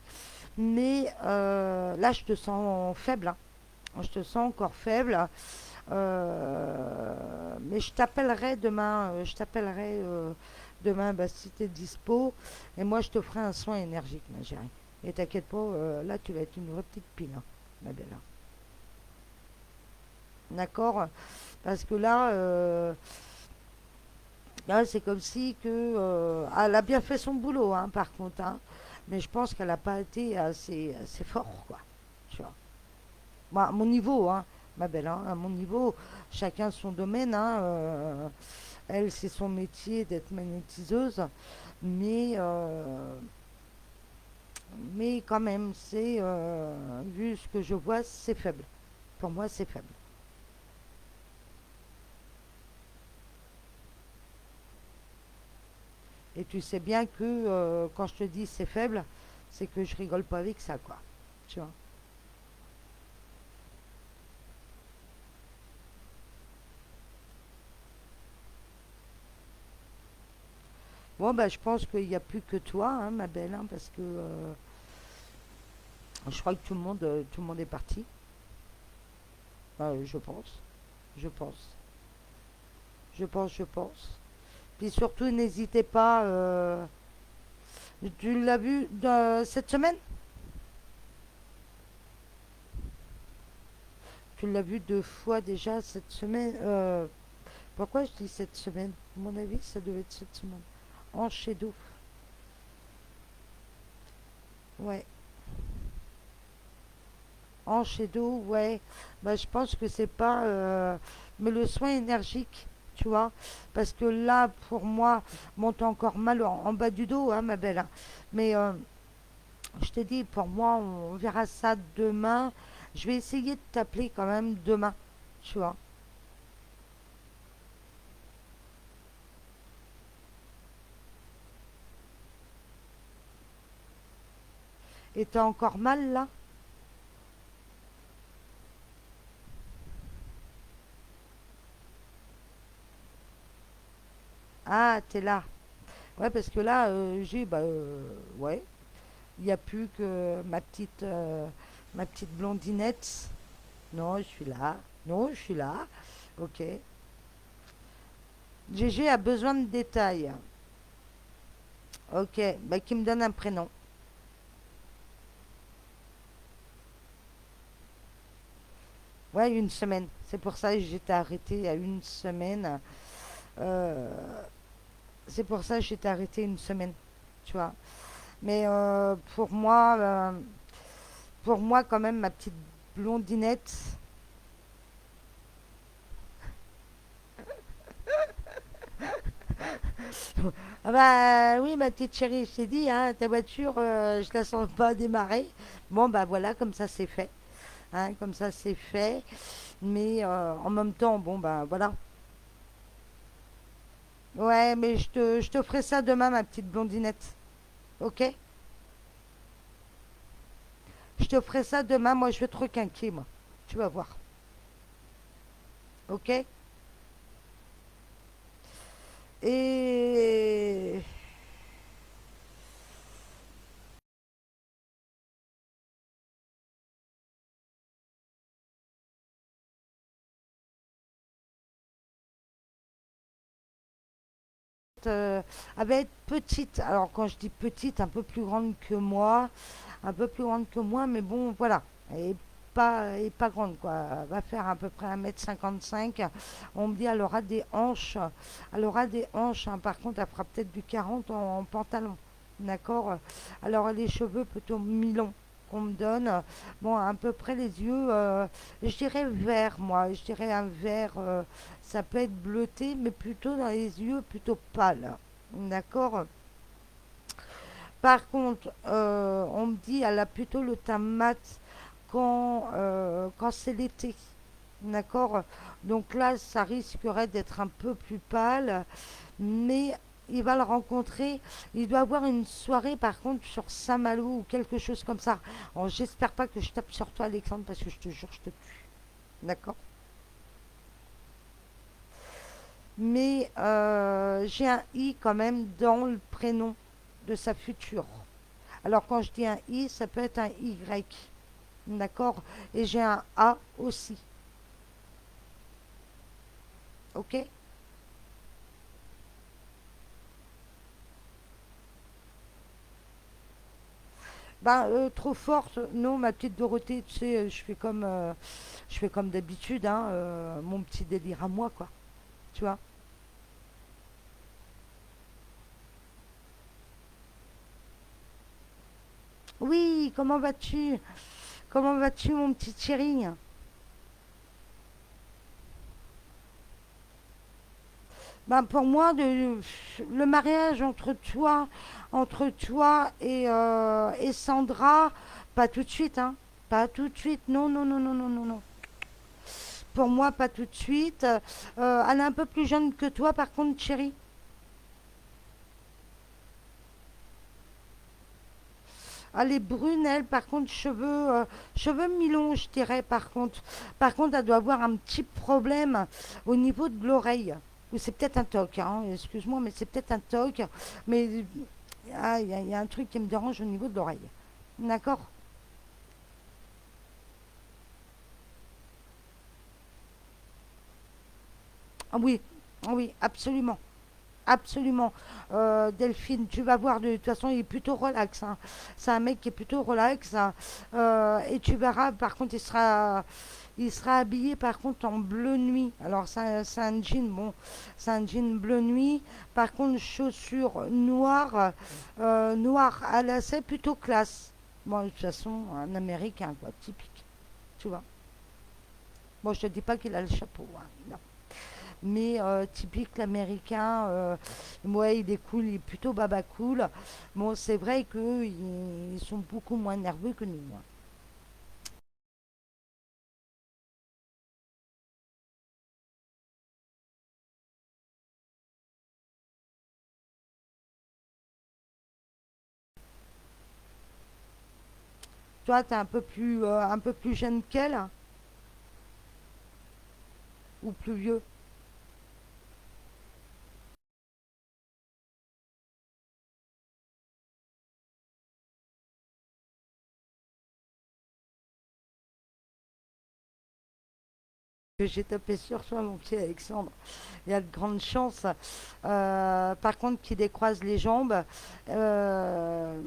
Mais là, je te sens faible, hein. Je te sens encore faible. Mais je t'appellerai demain. Je t'appellerai demain bah, si tu es dispo. Et moi, je te ferai un soin énergique, ma chérie. Et t'inquiète pas, là, tu vas être une vraie petite pile, hein, ma belle. D'accord? Parce que là, c'est comme si que, elle a bien fait son boulot, hein, par contre. Hein. Mais je pense qu'elle n'a pas été assez fort, quoi. Tu vois. Moi, à mon niveau, hein, ma belle, hein, à mon niveau, chacun son domaine. Hein, elle, c'est son métier d'être magnétiseuse. Mais, euh, mais quand même, vu ce que je vois, c'est faible. Pour moi, c'est faible. Et tu sais bien que quand je te dis c'est faible, c'est que je rigole pas avec ça, quoi. Tu vois. Bon, bah, je pense qu'il n'y a plus que toi, hein, ma belle, hein, parce que je crois que tout le monde est parti. Je pense. Je pense. Je pense. Puis surtout, n'hésitez pas. Tu l'as vu cette semaine? Tu l'as vu deux fois déjà cette semaine. Pourquoi je dis cette semaine? À mon avis, ça devait être cette semaine. En chez d'eau. Ouais. En chez d'eau, ouais. Bah, je pense que c'est pas. Mais le soin énergique, tu vois. Parce que là, pour moi, bon, t'as encore mal en bas du dos, hein, ma belle. Hein. Mais je te dis, pour moi, on verra ça demain. Je vais essayer de t'appeler quand même demain, tu vois. Et t'as encore mal là? Ah, t'es là. Ouais, parce que là, ouais, il n'y a plus que ma petite blondinette. Non, je suis là. Non, je suis là. Ok. GG a besoin de détails. Ok, bah qui me donne un prénom. Ouais, une semaine. C'est pour ça que j'étais arrêtée à une semaine. Euh, c'est pour ça que j'étais arrêtée une semaine. Tu vois. Mais pour moi quand même, ma petite blondinette. Ah bah oui, ma petite chérie, je t'ai dit, hein, ta voiture, je la sens pas démarrer. Bon bah voilà, comme ça c'est fait. Hein, comme ça c'est fait. Mais en même temps, bon bah voilà. Ouais, mais je te ferai ça demain, ma petite blondinette. Ok? Je te ferai ça demain, moi je vais te requinquer, moi. Tu vas voir. Ok? Et euh, elle va être petite. Alors quand je dis petite, un peu plus grande que moi. Un peu plus grande que moi, mais bon, voilà. Et pas grande, quoi. Elle va faire à peu près 1,55 m. On me dit elle aura des hanches. Elle aura des hanches, hein. Par contre, elle fera peut-être du 40 en pantalon. D'accord. Alors, les cheveux plutôt mi-longs qu'on me donne. Bon, à peu près les yeux, je dirais vert, moi. Je dirais un vert, ça peut être bleuté, mais plutôt dans les yeux plutôt pâles. D'accord. Par contre, on me dit elle a plutôt le teint mat quand c'est l'été. D'accord. Donc là, ça risquerait d'être un peu plus pâle, mais il va le rencontrer. Il doit avoir une soirée, par contre, sur Saint-Malo ou quelque chose comme ça. Alors, j'espère pas que je tape sur toi, Alexandre, parce que je te jure, je te tue. D'accord. Mais j'ai un i quand même dans le prénom de sa future. Alors, quand je dis un i, ça peut être un y. D'accord. Et j'ai un A aussi. Ok. Ben, trop forte, non, ma petite Dorothée, tu sais, je fais comme d'habitude, hein, mon petit délire à moi, quoi. Tu vois. Oui, comment vas-tu? Comment vas-tu, mon petit chéri? Ben, pour moi, le mariage entre toi et Sandra, pas tout de suite, hein. Pas tout de suite. Non, non, non, non, non, non, non. Pour moi, pas tout de suite. Elle est un peu plus jeune que toi, par contre, chérie. Elle est brune, elle, par contre, cheveux mi-longs, je dirais, par contre. Par contre, elle doit avoir un petit problème au niveau de l'oreille. Ou c'est peut-être un toc, hein, excuse-moi, mais c'est peut-être un toc. Mais ah, il y a un truc qui me dérange au niveau de l'oreille. D'accord. Ah oui, ah oui, absolument. Absolument. Delphine, tu vas voir, de toute façon, il est plutôt relax, hein. C'est un mec qui est plutôt relax, hein. Et tu verras, par contre, il sera habillé, par contre, en bleu nuit. Alors, c'est un jean, bon, c'est un jean bleu nuit. Par contre, chaussures noires, noires à lacets, plutôt classe. Bon, de toute façon, un américain, quoi, typique. Tu vois. Bon, je te dis pas qu'il a le chapeau, hein, non. Mais typique l'américain, ouais, il est cool, il est plutôt baba cool. Bon, c'est vrai qu'ils sont beaucoup moins nerveux que nous, hein. Toi, t'es un peu plus jeune qu'elle, hein, ou plus vieux. que j'ai tapé sur toi, mon petit Alexandre. Il y a de grandes chances. Par contre, qu'il décroise les jambes. Euh,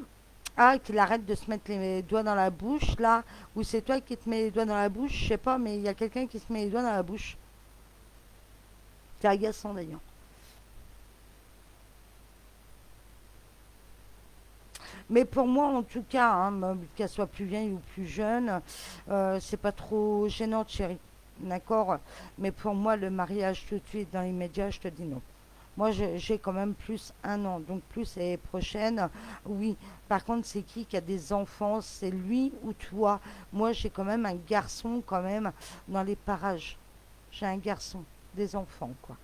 qu'il arrête de se mettre les doigts dans la bouche, là. Ou c'est toi qui te mets les doigts dans la bouche, je sais pas, mais il y a quelqu'un qui se met les doigts dans la bouche. C'est agaçant d'ailleurs. Mais pour moi, en tout cas, hein, qu'elle soit plus vieille ou plus jeune, c'est pas trop gênant, chérie. D'accord. Mais pour moi, le mariage tout de suite, dans l'immédiat, je te dis non. Moi, j'ai quand même plus un an, donc plus l'année prochaine, oui. Par contre, c'est qui a des enfants? C'est lui ou toi? Moi, j'ai quand même un garçon, quand même, dans les parages. J'ai un garçon, des enfants, quoi.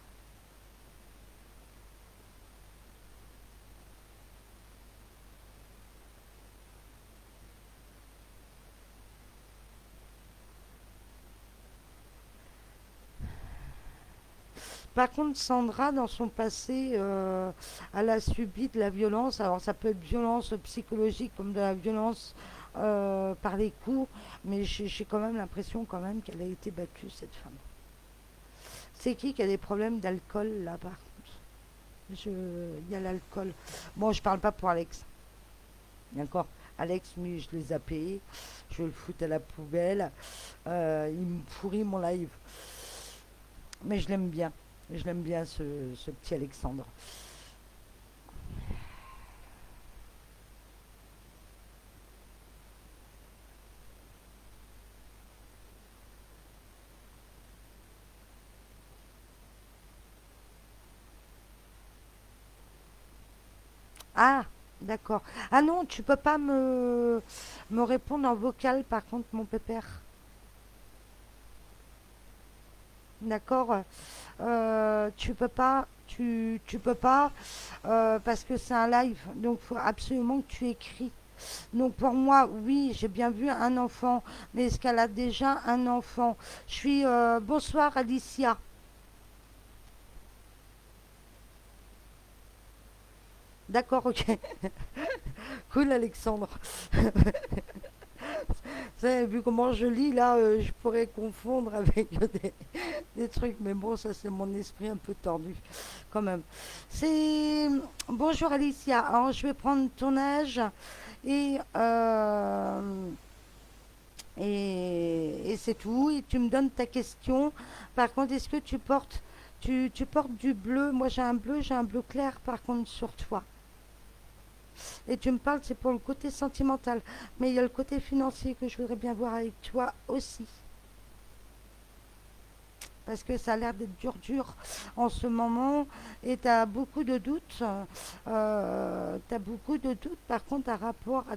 Par contre, Sandra, dans son passé, elle a subi de la violence. Alors, ça peut être violence psychologique comme de la violence par les coups, mais j'ai quand même l'impression quand même qu'elle a été battue, cette femme. C'est qui a des problèmes d'alcool là, par contre? Il y a l'alcool. Bon, je parle pas pour Alex, d'accord? Alex, lui, je les ai payés. Je vais le foutre à la poubelle. Il me pourrit mon live. Mais je l'aime bien. Je l'aime bien, ce petit Alexandre. Ah, d'accord. Ah non, tu peux pas me répondre en vocal, par contre, mon pépère. D'accord. Tu peux pas. Tu peux pas parce que c'est un live, donc il faut absolument que tu écris. Donc pour moi, oui, j'ai bien vu un enfant, mais est-ce qu'elle a déjà un enfant? Je suis bonsoir Alicia. D'accord, ok. Cool Alexandre. Vous avez vu comment je lis là, je pourrais confondre avec des trucs, mais bon, ça c'est mon esprit un peu tordu quand même. C'est bonjour Alicia. Alors je vais prendre ton âge et et c'est tout. Et tu me donnes ta question. Par contre, est-ce que tu portes du bleu? Moi j'ai un bleu clair par contre sur toi. Et tu me parles, c'est pour le côté sentimental. Mais il y a le côté financier que je voudrais bien voir avec toi aussi. Parce que ça a l'air d'être dur, dur en ce moment. Et tu as beaucoup de doutes. Tu as beaucoup de doutes, par contre, à rapport à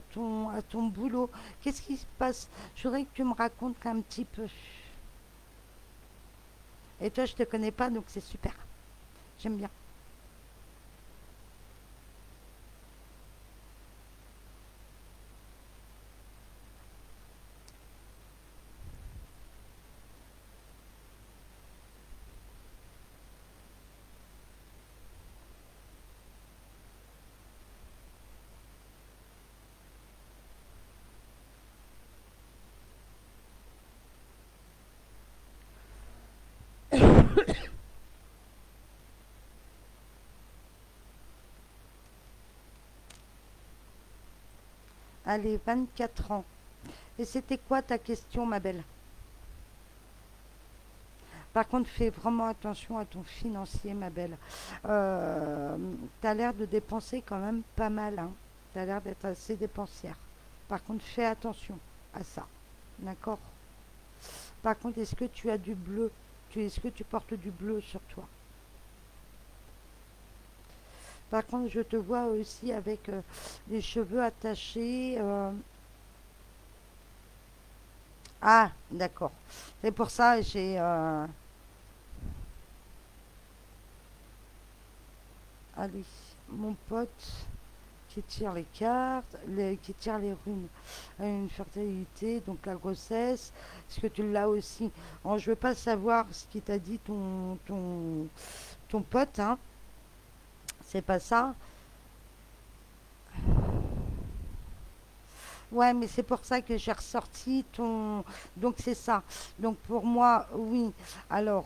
ton boulot. Qu'est-ce qui se passe? Je voudrais que tu me racontes un petit peu. Et toi, je te connais pas, donc c'est super. J'aime bien. Allez, 24 ans. Et c'était quoi ta question, ma belle? Par contre, fais vraiment attention à ton financier, ma belle. Tu as l'air de dépenser quand même pas mal. Hein. Tu as l'air d'être assez dépensière. Par contre, fais attention à ça. D'accord? Par contre, est-ce que tu as du bleu? Est-ce que tu portes du bleu sur toi? Par contre, je te vois aussi avec les cheveux attachés. Ah, d'accord. C'est pour ça j'ai allez, mon pote qui tire les cartes, qui tire les runes. Une fertilité, donc la grossesse. Est-ce que tu l'as aussi? Bon, je veux pas savoir ce qui t'a dit ton pote, hein. C'est pas ça. Ouais, mais c'est pour ça que j'ai ressorti ton. Donc c'est ça. Donc pour moi, oui. Alors,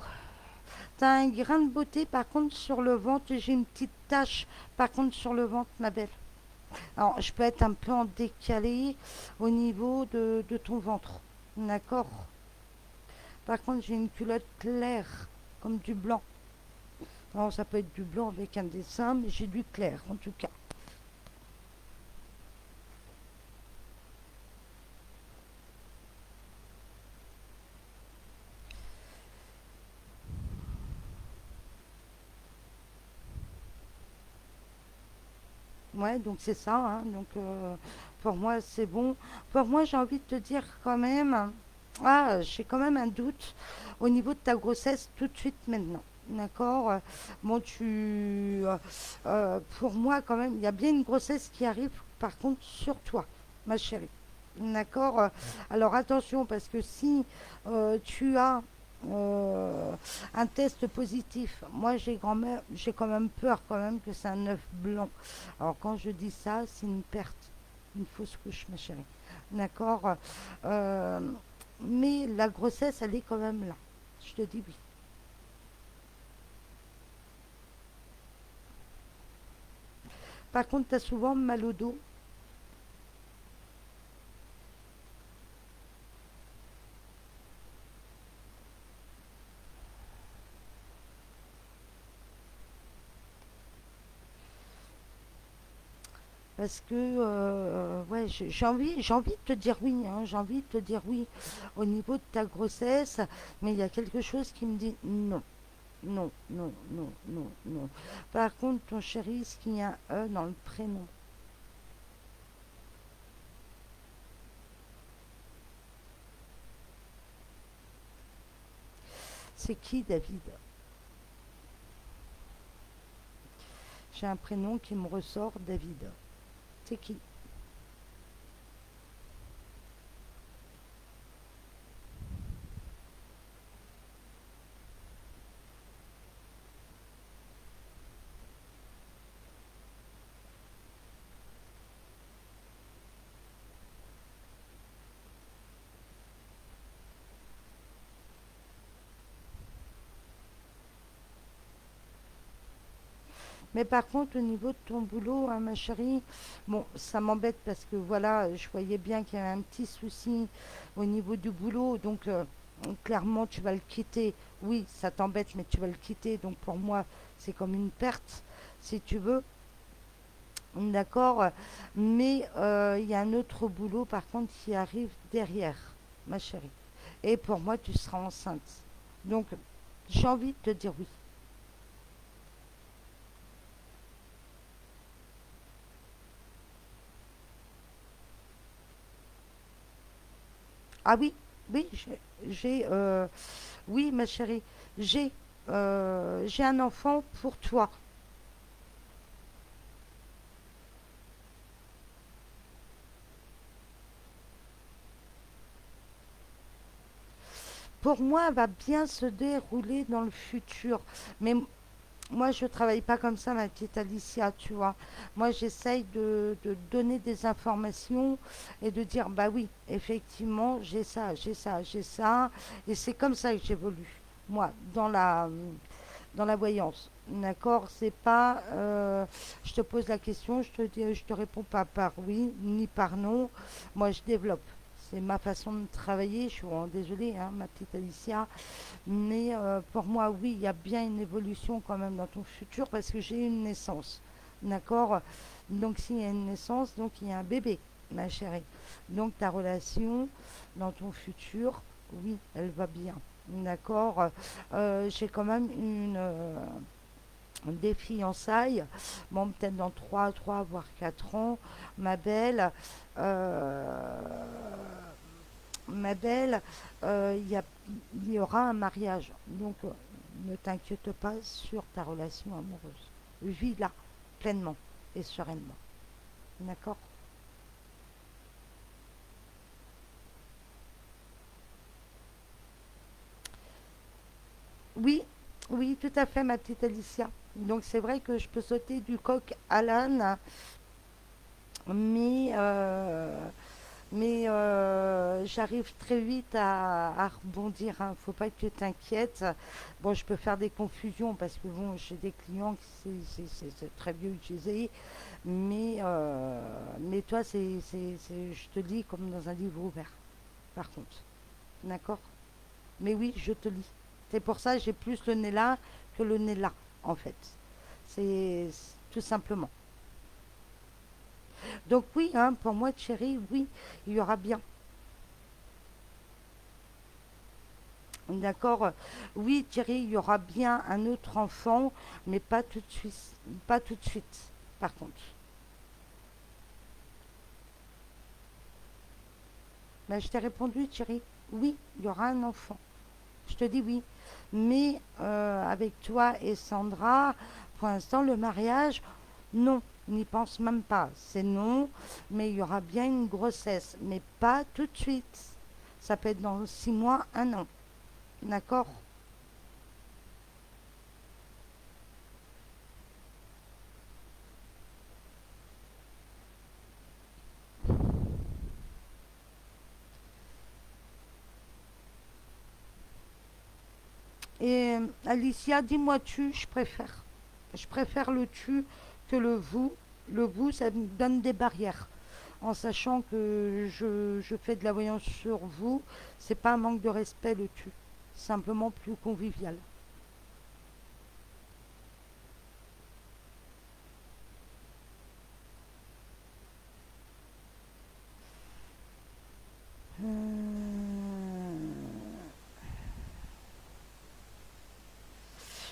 t'as un grain de beauté, par contre, sur le ventre, j'ai une petite tache, par contre, sur le ventre, ma belle. Alors, je peux être un peu en décalé au niveau de ton ventre. D'accord. Par contre, j'ai une culotte claire, comme du blanc. Alors, ça peut être du blanc avec un dessin, mais j'ai du clair, en tout cas. Ouais, donc c'est ça, hein. Donc, pour moi, c'est bon. Pour moi, j'ai envie de te dire quand même. Ah, j'ai quand même un doute au niveau de ta grossesse tout de suite maintenant. D'accord. Bon, pour moi, quand même, il y a bien une grossesse qui arrive, par contre, sur toi, ma chérie. D'accord. Alors attention, parce que si tu as un test positif, moi j'ai quand même peur quand même que c'est un œuf blanc. Alors quand je dis ça, c'est une perte, une fausse couche, ma chérie. D'accord. Euh, mais la grossesse, elle est quand même là. Je te dis oui. Par contre, tu as souvent mal au dos. Parce que ouais, j'ai envie de te dire oui, hein, j'ai envie de te dire oui au niveau de ta grossesse, mais il y a quelque chose qui me dit non, non, non, non, non, non. Par contre, ton chéri, est-ce qu'il y a un E dans le prénom? C'est qui, David? J'ai un prénom qui me ressort, David. C'est qui? Mais par contre, au niveau de ton boulot, hein, ma chérie, bon, ça m'embête parce que voilà, je voyais bien qu'il y avait un petit souci au niveau du boulot. Donc, clairement, tu vas le quitter. Oui, ça t'embête, mais tu vas le quitter. Donc, pour moi, c'est comme une perte, si tu veux. D'accord. Mais il y a un autre boulot, par contre, qui arrive derrière, ma chérie. Et pour moi, tu seras enceinte. Donc, j'ai envie de te dire oui. Ah oui, oui, oui, ma chérie, j'ai j'ai un enfant pour toi. Pour moi, elle va bien se dérouler dans le futur. Mais moi, je travaille pas comme ça, ma petite Alicia, tu vois. Moi, j'essaye de donner des informations et de dire, bah oui, effectivement, j'ai ça, j'ai ça, j'ai ça. Et c'est comme ça que j'évolue, moi, dans la voyance. D'accord. C'est pas, je te pose la question, je te réponds pas par oui ni par non. Moi, je développe. C'est ma façon de travailler. Je suis vraiment désolée, hein, ma petite Alicia. Mais pour moi, oui, il y a bien une évolution quand même dans ton futur parce que j'ai une naissance. D'accord. Donc, s'il y a une naissance, donc il y a un bébé, ma chérie. Donc, ta relation dans ton futur, oui, elle va bien. D'accord. J'ai quand même des fiançailles, bon, peut-être dans 3 voire 4 ans, ma belle. euh, Ma belle, il y aura un mariage. Donc, ne t'inquiète pas sur ta relation amoureuse. Vis-la pleinement et sereinement. D'accord. Oui, oui, tout à fait, ma petite Alicia. Donc, c'est vrai que je peux sauter du coq à l'âne, mais Mais j'arrive très vite à rebondir, hein. Faut pas que tu t'inquiètes. Bon, je peux faire des confusions parce que bon, j'ai des clients qui c'est très vieux utiliser, mais toi, je te lis comme dans un livre ouvert, par contre. D'accord? Mais oui, je te lis. C'est pour ça que j'ai plus le nez là que le nez là, en fait. C'est tout simplement. Donc oui, hein, pour moi, chérie, oui, il y aura bien. D'accord. Oui, Thierry, il y aura bien un autre enfant, mais pas tout de suite. Pas tout de suite, par contre. Mais je t'ai répondu, Thierry. Oui, il y aura un enfant. Je te dis oui. Mais avec toi et Sandra, pour l'instant, le mariage, non, n'y pense même pas. C'est non, mais il y aura bien une grossesse, mais pas tout de suite. Ça peut être dans 6 mois, un an. D'accord. Et Alicia, dis-moi tu, je préfère. Je préfère le tu que le vous. Le vous, ça me donne des barrières. En sachant que je fais de la voyance sur vous, c'est pas un manque de respect le tu. Simplement plus convivial.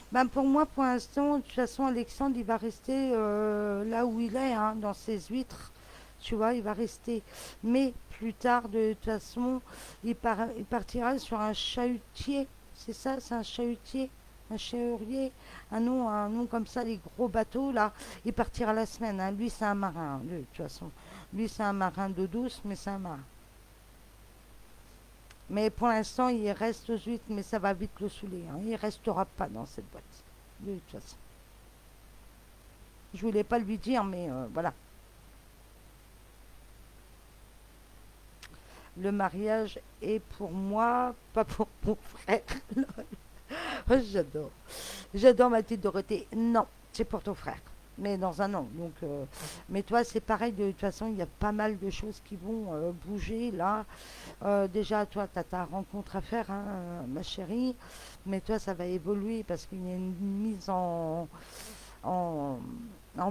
Ben pour moi, pour l'instant, de toute façon, Alexandre, il va rester là où il est, hein, dans ses huîtres. Tu vois, il va rester. Mais plus tard, de toute façon, il partira sur un chalutier. C'est ça, c'est un chalutier, un chahutier, un nom comme ça, les gros bateaux, là. Il partira la semaine, hein. Lui, c'est un marin, de toute façon. Lui, c'est un marin d'eau douce, mais c'est un marin. Mais pour l'instant, il reste aux huîtres, mais ça va vite le saouler, hein. Il restera pas dans cette boîte. De toute façon. Je voulais pas lui dire, mais voilà. Le mariage est pour moi, pas pour mon frère. Oh, j'adore. J'adore ma petite Dorothée. Non, c'est pour ton frère. Mais dans un an. Donc, mais toi, c'est pareil. De toute façon, il y a pas mal de choses qui vont bouger là. Déjà, toi, tu as ta rencontre à faire, hein, ma chérie. Mais toi, ça va évoluer parce qu'il y a une mise en, en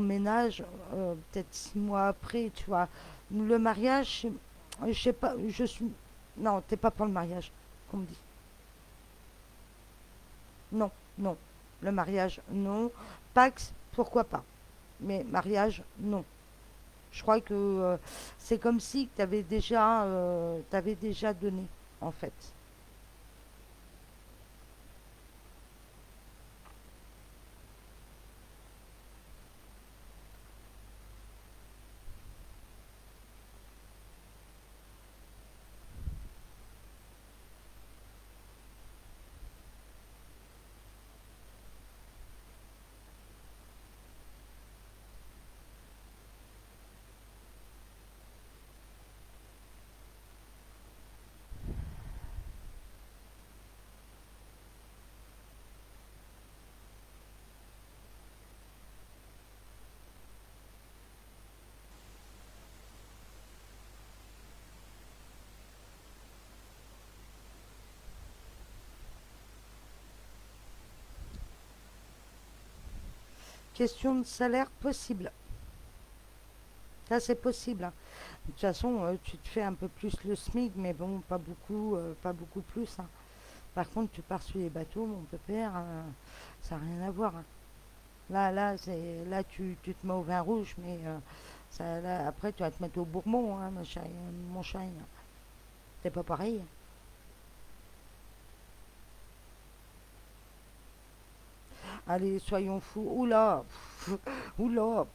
ménage, peut-être 6 mois après, tu vois. Le mariage, je sais pas, je suis. Non, t'es pas pour le mariage, qu'on me dit. Non, non. Le mariage, non. Pax, pourquoi pas. Mais mariage, non. Je crois que c'est comme si t'avais déjà donné, en fait. Question de salaire possible. Ça, c'est possible, hein. De toute façon, tu te fais un peu plus le SMIC, mais bon, pas beaucoup plus, hein. Par contre, tu pars sur les bateaux, mon pépère, ça n'a rien à voir, hein. Là, tu te mets au vin rouge, mais là, après, tu vas te mettre au Bourbon, hein, mon chéri. C'est pas pareil. Allez, soyons fous. Oula, oula.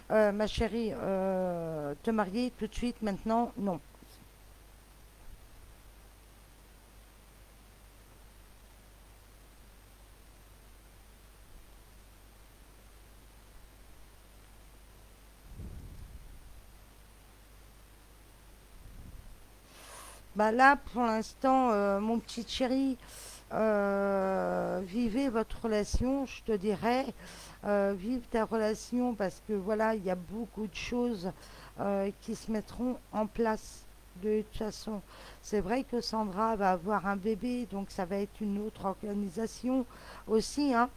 Ma chérie, te marier tout de suite, maintenant, non. Bah là, pour l'instant, mon petit chéri, vivez votre relation, je te dirais. Vive ta relation parce que voilà, il y a beaucoup de choses qui se mettront en place. De toute façon, c'est vrai que Sandra va avoir un bébé, donc ça va être une autre organisation aussi, hein,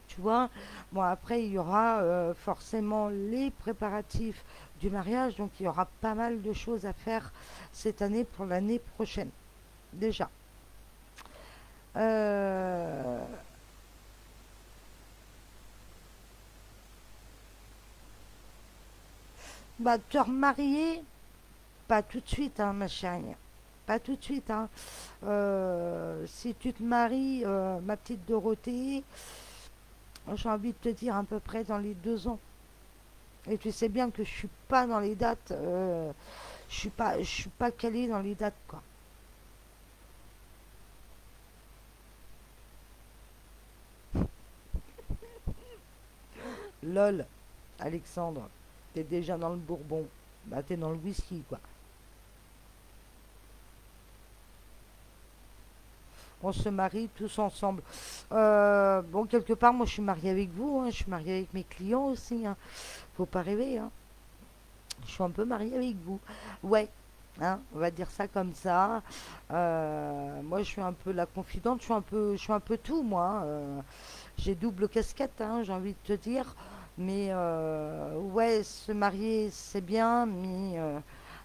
tu vois. Bon, après, il y aura forcément les préparatifs du mariage, donc il y aura pas mal de choses à faire cette année pour l'année prochaine, déjà. Euh, Bah, te remarier, pas tout de suite, hein, ma chérie. Pas tout de suite, hein. Si tu te maries, ma petite Dorothée, j'ai envie de te dire à peu près dans les 2 ans. Et tu sais bien que je suis pas dans les dates, je suis pas calée dans les dates, quoi. Lol, Alexandre, t'es déjà dans le bourbon. Bah, t'es dans le whisky, quoi. On se marie tous ensemble. Bon, quelque part, moi, je suis mariée avec vous, hein, je suis mariée avec mes clients aussi, hein. Faut pas rêver, hein. Je suis un peu mariée avec vous. Ouais, hein, on va dire ça comme ça. Moi, je suis un peu la confidente, je suis un peu tout, moi, hein. J'ai double casquette, hein, j'ai envie de te dire. Mais ouais, se marier, c'est bien, mais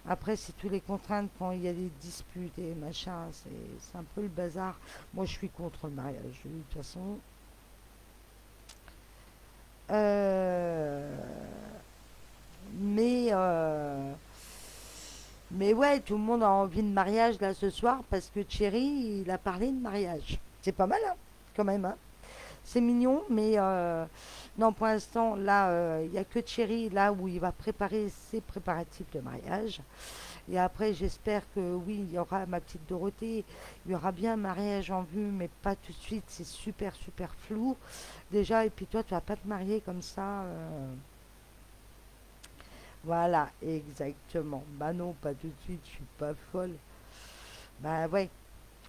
après, c'est tous les contraintes quand il y a des disputes et machin, c'est un peu le bazar. Moi, je suis contre le mariage, de toute façon. Euh, mais, euh, mais ouais, tout le monde a envie de mariage là ce soir parce que Thierry, il a parlé de mariage. C'est pas mal, hein, quand même, hein. C'est mignon, mais non, pour l'instant, là, il n'y a que Thierry, là où il va préparer ses préparatifs de mariage. Et après, j'espère que oui, il y aura ma petite Dorothée, il y aura bien un mariage en vue, mais pas tout de suite, c'est super, super flou. Déjà, et puis toi, tu vas pas te marier comme ça. Voilà, exactement. Bah non, pas tout de suite, je suis pas folle. Bah ouais,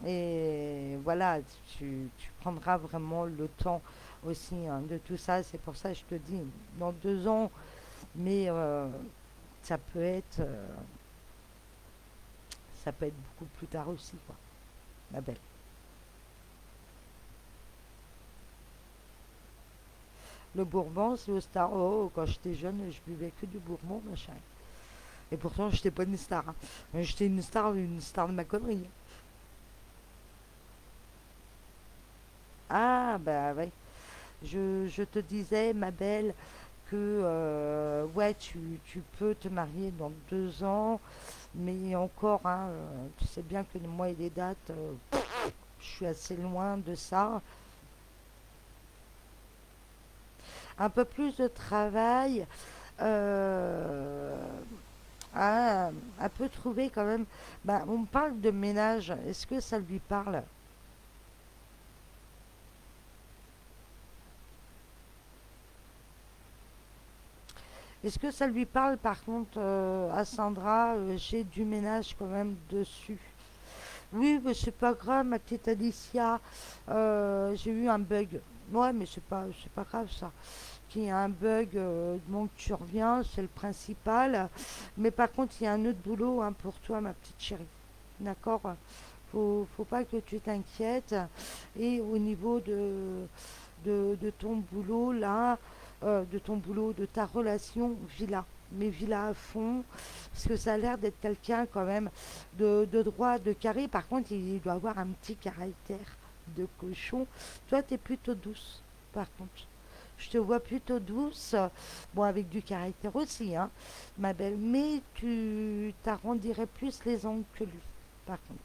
et voilà, tu prendras vraiment le temps aussi, hein, de tout ça. C'est pour ça que je te dis, dans 2 ans, mais ça peut être, euh, ça peut être beaucoup plus tard aussi, quoi, ma belle. Le Bourbon, c'est au star. Oh, quand j'étais jeune, je buvais que du Bourbon, machin. Et pourtant, j'étais pas une star, hein. J'étais une star de ma connerie. Ah, bah ouais. Je te disais, ma belle, que ouais, tu peux te marier dans 2 ans, mais encore, hein, tu sais bien que moi et les dates, je suis assez loin de ça. Un peu plus de travail, euh, à, à peut trouver quand même. Bah, on me parle de ménage, est-ce que ça lui parle? Est-ce que ça lui parle par contre à Sandra? J'ai du ménage quand même dessus. Oui, mais c'est pas grave, ma petite Alicia. J'ai eu un bug. Ouais, mais c'est pas grave ça. Qu'il y a un bug, donc tu reviens, c'est le principal. Mais par contre, il y a un autre boulot, hein, pour toi, ma petite chérie. D'accord? Faut pas que tu t'inquiètes. Et au niveau de ton boulot, là, de ton boulot, de ta relation, villa. Mais villa à fond, parce que ça a l'air d'être quelqu'un quand même de droit, de carré. Par contre, il doit avoir un petit caractère de cochon. Toi, tu es plutôt douce, par contre. Je te vois plutôt douce, bon, avec du caractère aussi, hein, ma belle. Mais tu t'arrondirais plus les ongles que lui, par contre.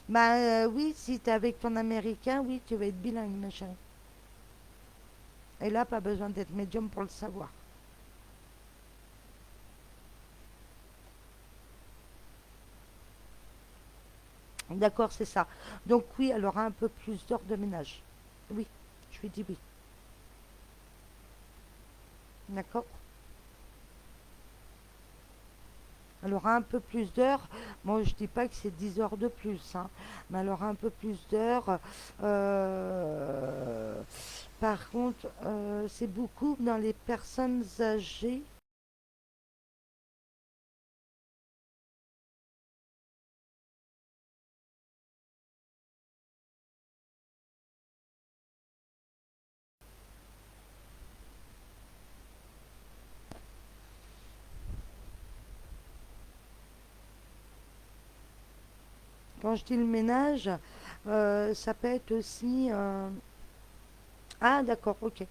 Bah oui, si t'es avec ton américain, oui, tu vas être bilingue, ma chérie. Et là, pas besoin d'être médium pour le savoir. D'accord, c'est ça. Donc oui, elle aura un peu plus d'heures de ménage. Oui, je lui dis oui. D'accord. Elle aura un peu plus d'heures. Moi, je dis pas que c'est 10 heures de plus, hein, mais elle aura un peu plus d'heures. Euh, Par contre, c'est beaucoup dans les personnes âgées. Quand je dis le ménage, ça peut être aussi... Ah, d'accord, ok.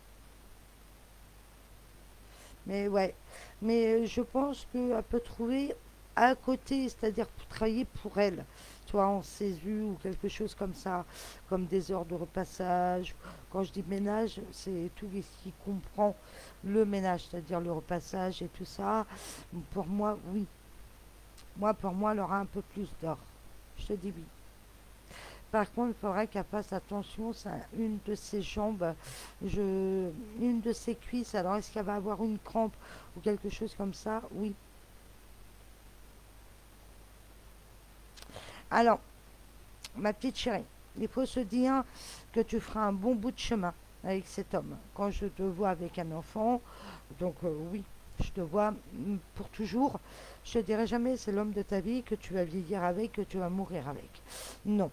Mais ouais. Mais je pense qu'elle peut trouver à côté, c'est-à-dire pour travailler pour elle, soit en CESU ou quelque chose comme ça, comme des heures de repassage. Quand je dis ménage, c'est tout ce qui comprend le ménage, c'est-à-dire le repassage et tout ça. Pour moi, oui. Moi, pour moi, elle aura un peu plus d'heures. Je te dis oui. Par contre, il faudrait qu'elle fasse attention, c'est une de ses jambes, une de ses cuisses. Alors, est-ce qu'elle va avoir une crampe ou quelque chose comme ça? Oui. Alors, ma petite chérie, il faut se dire que tu feras un bon bout de chemin avec cet homme. Quand je te vois avec un enfant, donc oui, je te vois pour toujours. Je te dirai jamais c'est l'homme de ta vie que tu vas vieillir avec, que tu vas mourir avec. Non,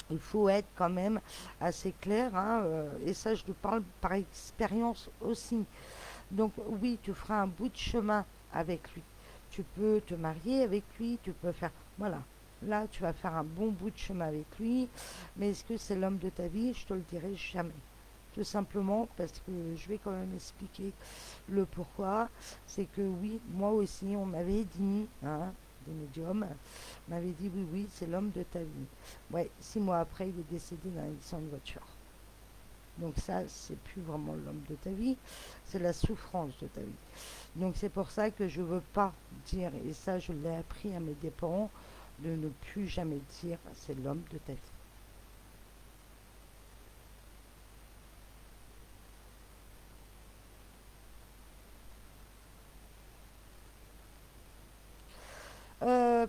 il faut être quand même assez clair, hein, et ça je te parle par expérience aussi. Donc oui, tu feras un bout de chemin avec lui. Tu peux te marier avec lui, tu peux faire... Voilà, là tu vas faire un bon bout de chemin avec lui, mais est-ce que c'est l'homme de ta vie? Je te le dirai jamais. Tout simplement parce que je vais quand même expliquer le pourquoi. C'est que oui, moi aussi, on m'avait dit, hein, des médiums, m'avait dit oui, oui, c'est l'homme de ta vie. Ouais, 6 mois après, il est décédé dans l'accident de voiture. Donc ça, c'est plus vraiment l'homme de ta vie, c'est la souffrance de ta vie. Donc c'est pour ça que je ne veux pas dire, et ça je l'ai appris à mes dépens, de ne plus jamais dire c'est l'homme de ta vie.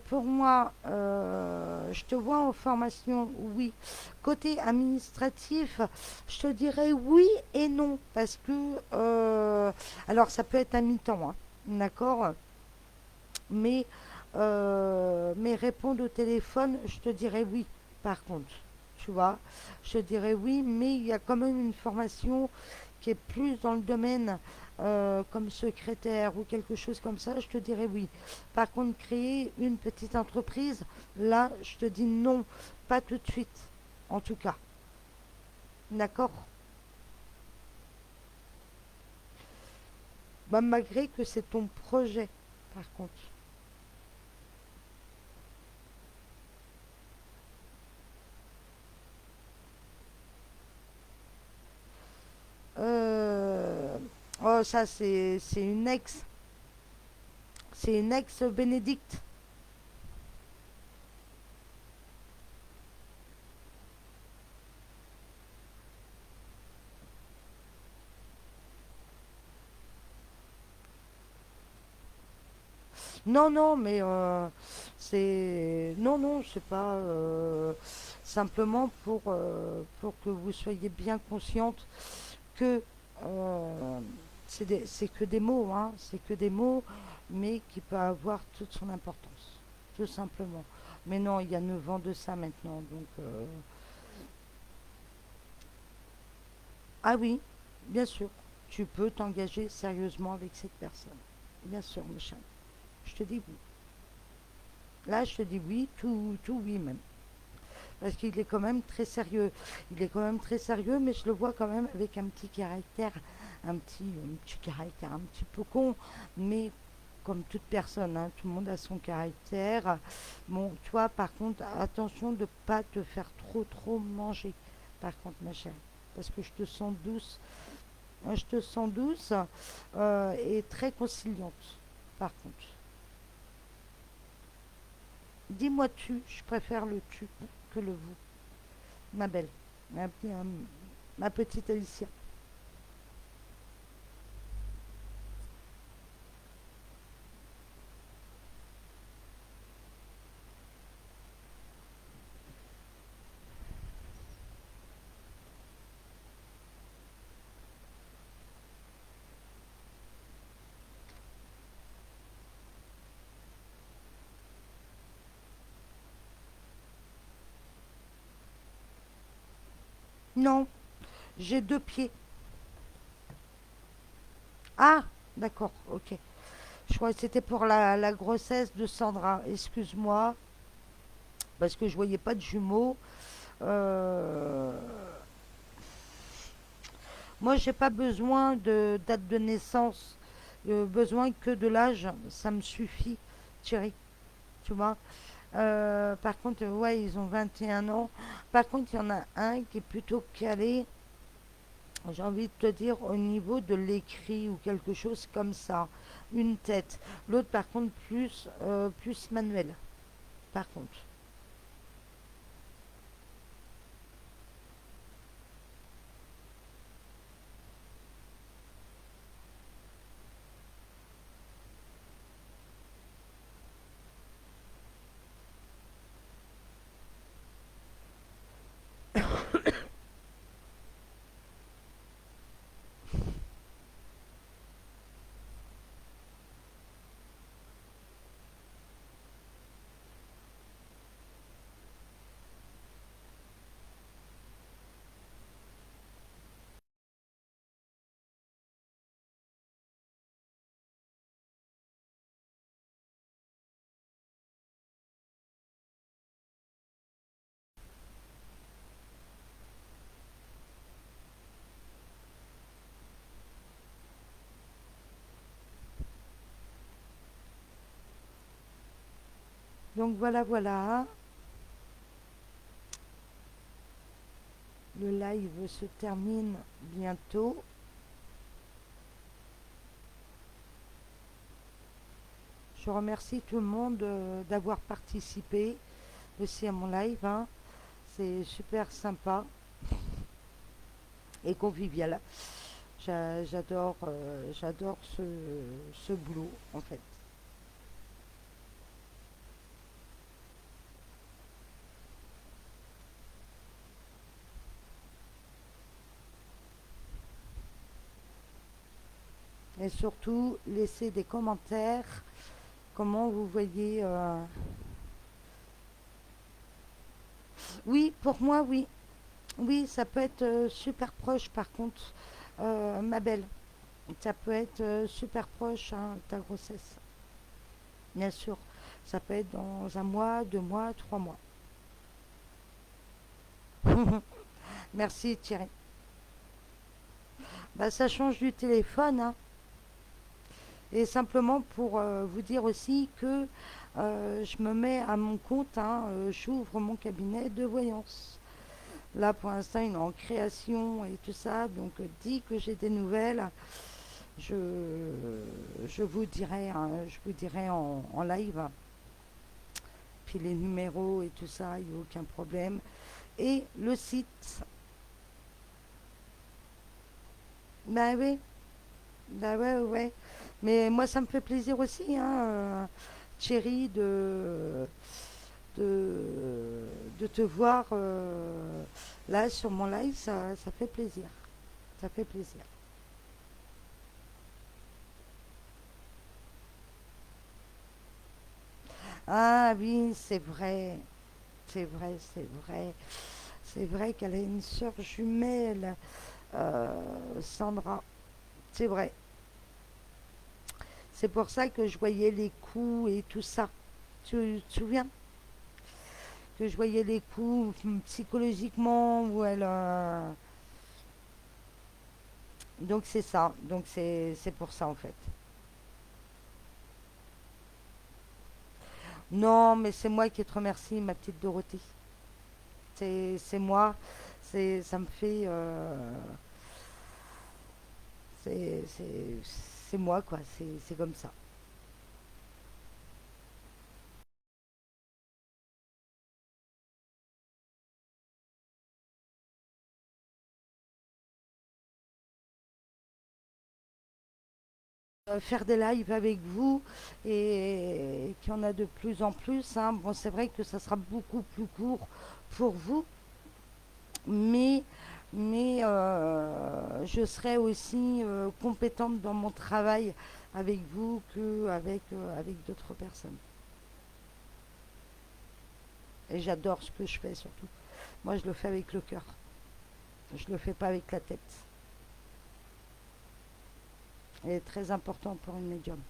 Pour moi, je te vois en formation, oui. Côté administratif, je te dirais oui et non, parce que, alors ça peut être à mi-temps, hein, d'accord, mais répondre au téléphone, je te dirais oui, par contre, tu vois, je te dirais oui, mais il y a quand même une formation qui est plus dans le domaine comme secrétaire ou quelque chose comme ça, je te dirais oui. Par contre, créer une petite entreprise, là, je te dis non, pas tout de suite, en tout cas. D'accord. Bah, malgré que c'est ton projet, par contre. Oh, ça, c'est une ex. C'est une ex-Bénédicte. Non, non, mais c'est... Non, non, c'est pas... simplement pour que vous soyez bien consciente que euh, c'est que des mots, hein, c'est que des mots, mais qui peut avoir toute son importance, tout simplement. Mais non, il y a 9 ans de ça maintenant, donc... Ah oui, bien sûr, tu peux t'engager sérieusement avec cette personne. Bien sûr, machin. Je te dis oui. Là, je te dis oui, tout oui même. Parce qu'il est quand même très sérieux. Il est quand même très sérieux, mais je le vois quand même avec un petit caractère, un petit caractère un petit peu con, mais comme toute personne, hein, tout le monde a son caractère. Bon, tu vois, par contre, attention de ne pas te faire trop manger. Par contre, ma chérie, parce que je te sens douce, je te sens douce et très conciliante. Par contre, dis-moi tu, je préfère le tu que le vous, ma belle, ma petite Alicia. Non, j'ai deux pieds. Ah, d'accord, ok. Je crois que c'était pour la grossesse de Sandra. Excuse-moi, parce que je voyais pas de jumeaux. Euh, Moi, j'ai pas besoin de date de naissance. Besoin que de l'âge, ça me suffit, Thierry. Tu vois. Par contre, ouais, ils ont 21 ans. Par contre, il y en a un qui est plutôt calé, j'ai envie de te dire, au niveau de l'écrit ou quelque chose comme ça. Une tête. L'autre, par contre, plus manuel. Par contre. Donc voilà, voilà. Le live se termine bientôt. Je remercie tout le monde d'avoir participé aussi à mon live, hein. C'est super sympa et convivial. J'adore ce boulot en fait. Et surtout, laissez des commentaires. Comment vous voyez Oui, pour moi, oui. Oui, ça peut être super proche par contre, ma belle. Ça peut être super proche, hein, ta grossesse. Bien sûr. Ça peut être dans un mois, 2 mois, 3 mois. Merci Thierry. Bah, ça change du téléphone, hein. Et simplement pour vous dire aussi que je me mets à mon compte, hein, j'ouvre mon cabinet de voyance. Là, pour l'instant, il est en création et tout ça. Donc, dès que j'ai des nouvelles, je, je vous dirai, hein, je vous dirai en live. Puis les numéros et tout ça, il n'y a aucun problème. Et le site, bah oui, bah ouais, ouais, ouais. Mais moi, ça me fait plaisir aussi, hein, Thierry, de te voir là sur mon live. Ça fait plaisir. Ça fait plaisir. Ah oui, c'est vrai. C'est vrai, c'est vrai. C'est vrai qu'elle a une sœur jumelle, Sandra. C'est vrai. C'est pour ça que je voyais les coups et tout ça. Tu te souviens que je voyais les coups psychologiquement où elle. Donc c'est ça. Donc c'est pour ça en fait. Non, mais c'est moi qui te remercie, ma petite Dorothée. C'est moi. Ça me fait. C'est moi quoi. C'est comme ça. Faire des lives avec vous et qu'il y en a de plus en plus, hein. Bon, c'est vrai que ça sera beaucoup plus court pour vous, mais, mais je serai aussi compétente dans mon travail avec vous avec d'autres personnes. Et j'adore ce que je fais surtout. Moi, je le fais avec le cœur. Je le fais pas avec la tête. Et très important pour une médium,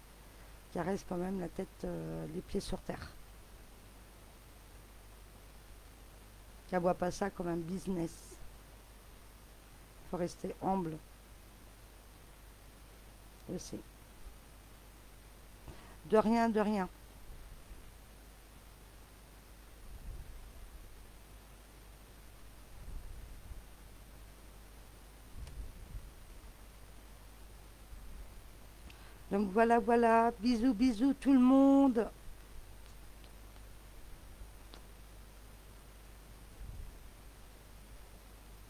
qui reste quand même la tête, les pieds sur terre. Qui ne voit pas ça comme un business. Il faut rester humble aussi. De rien, de rien. Donc voilà, voilà. Bisous, bisous tout le monde.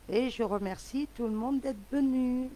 Et je remercie tout le monde d'être venu.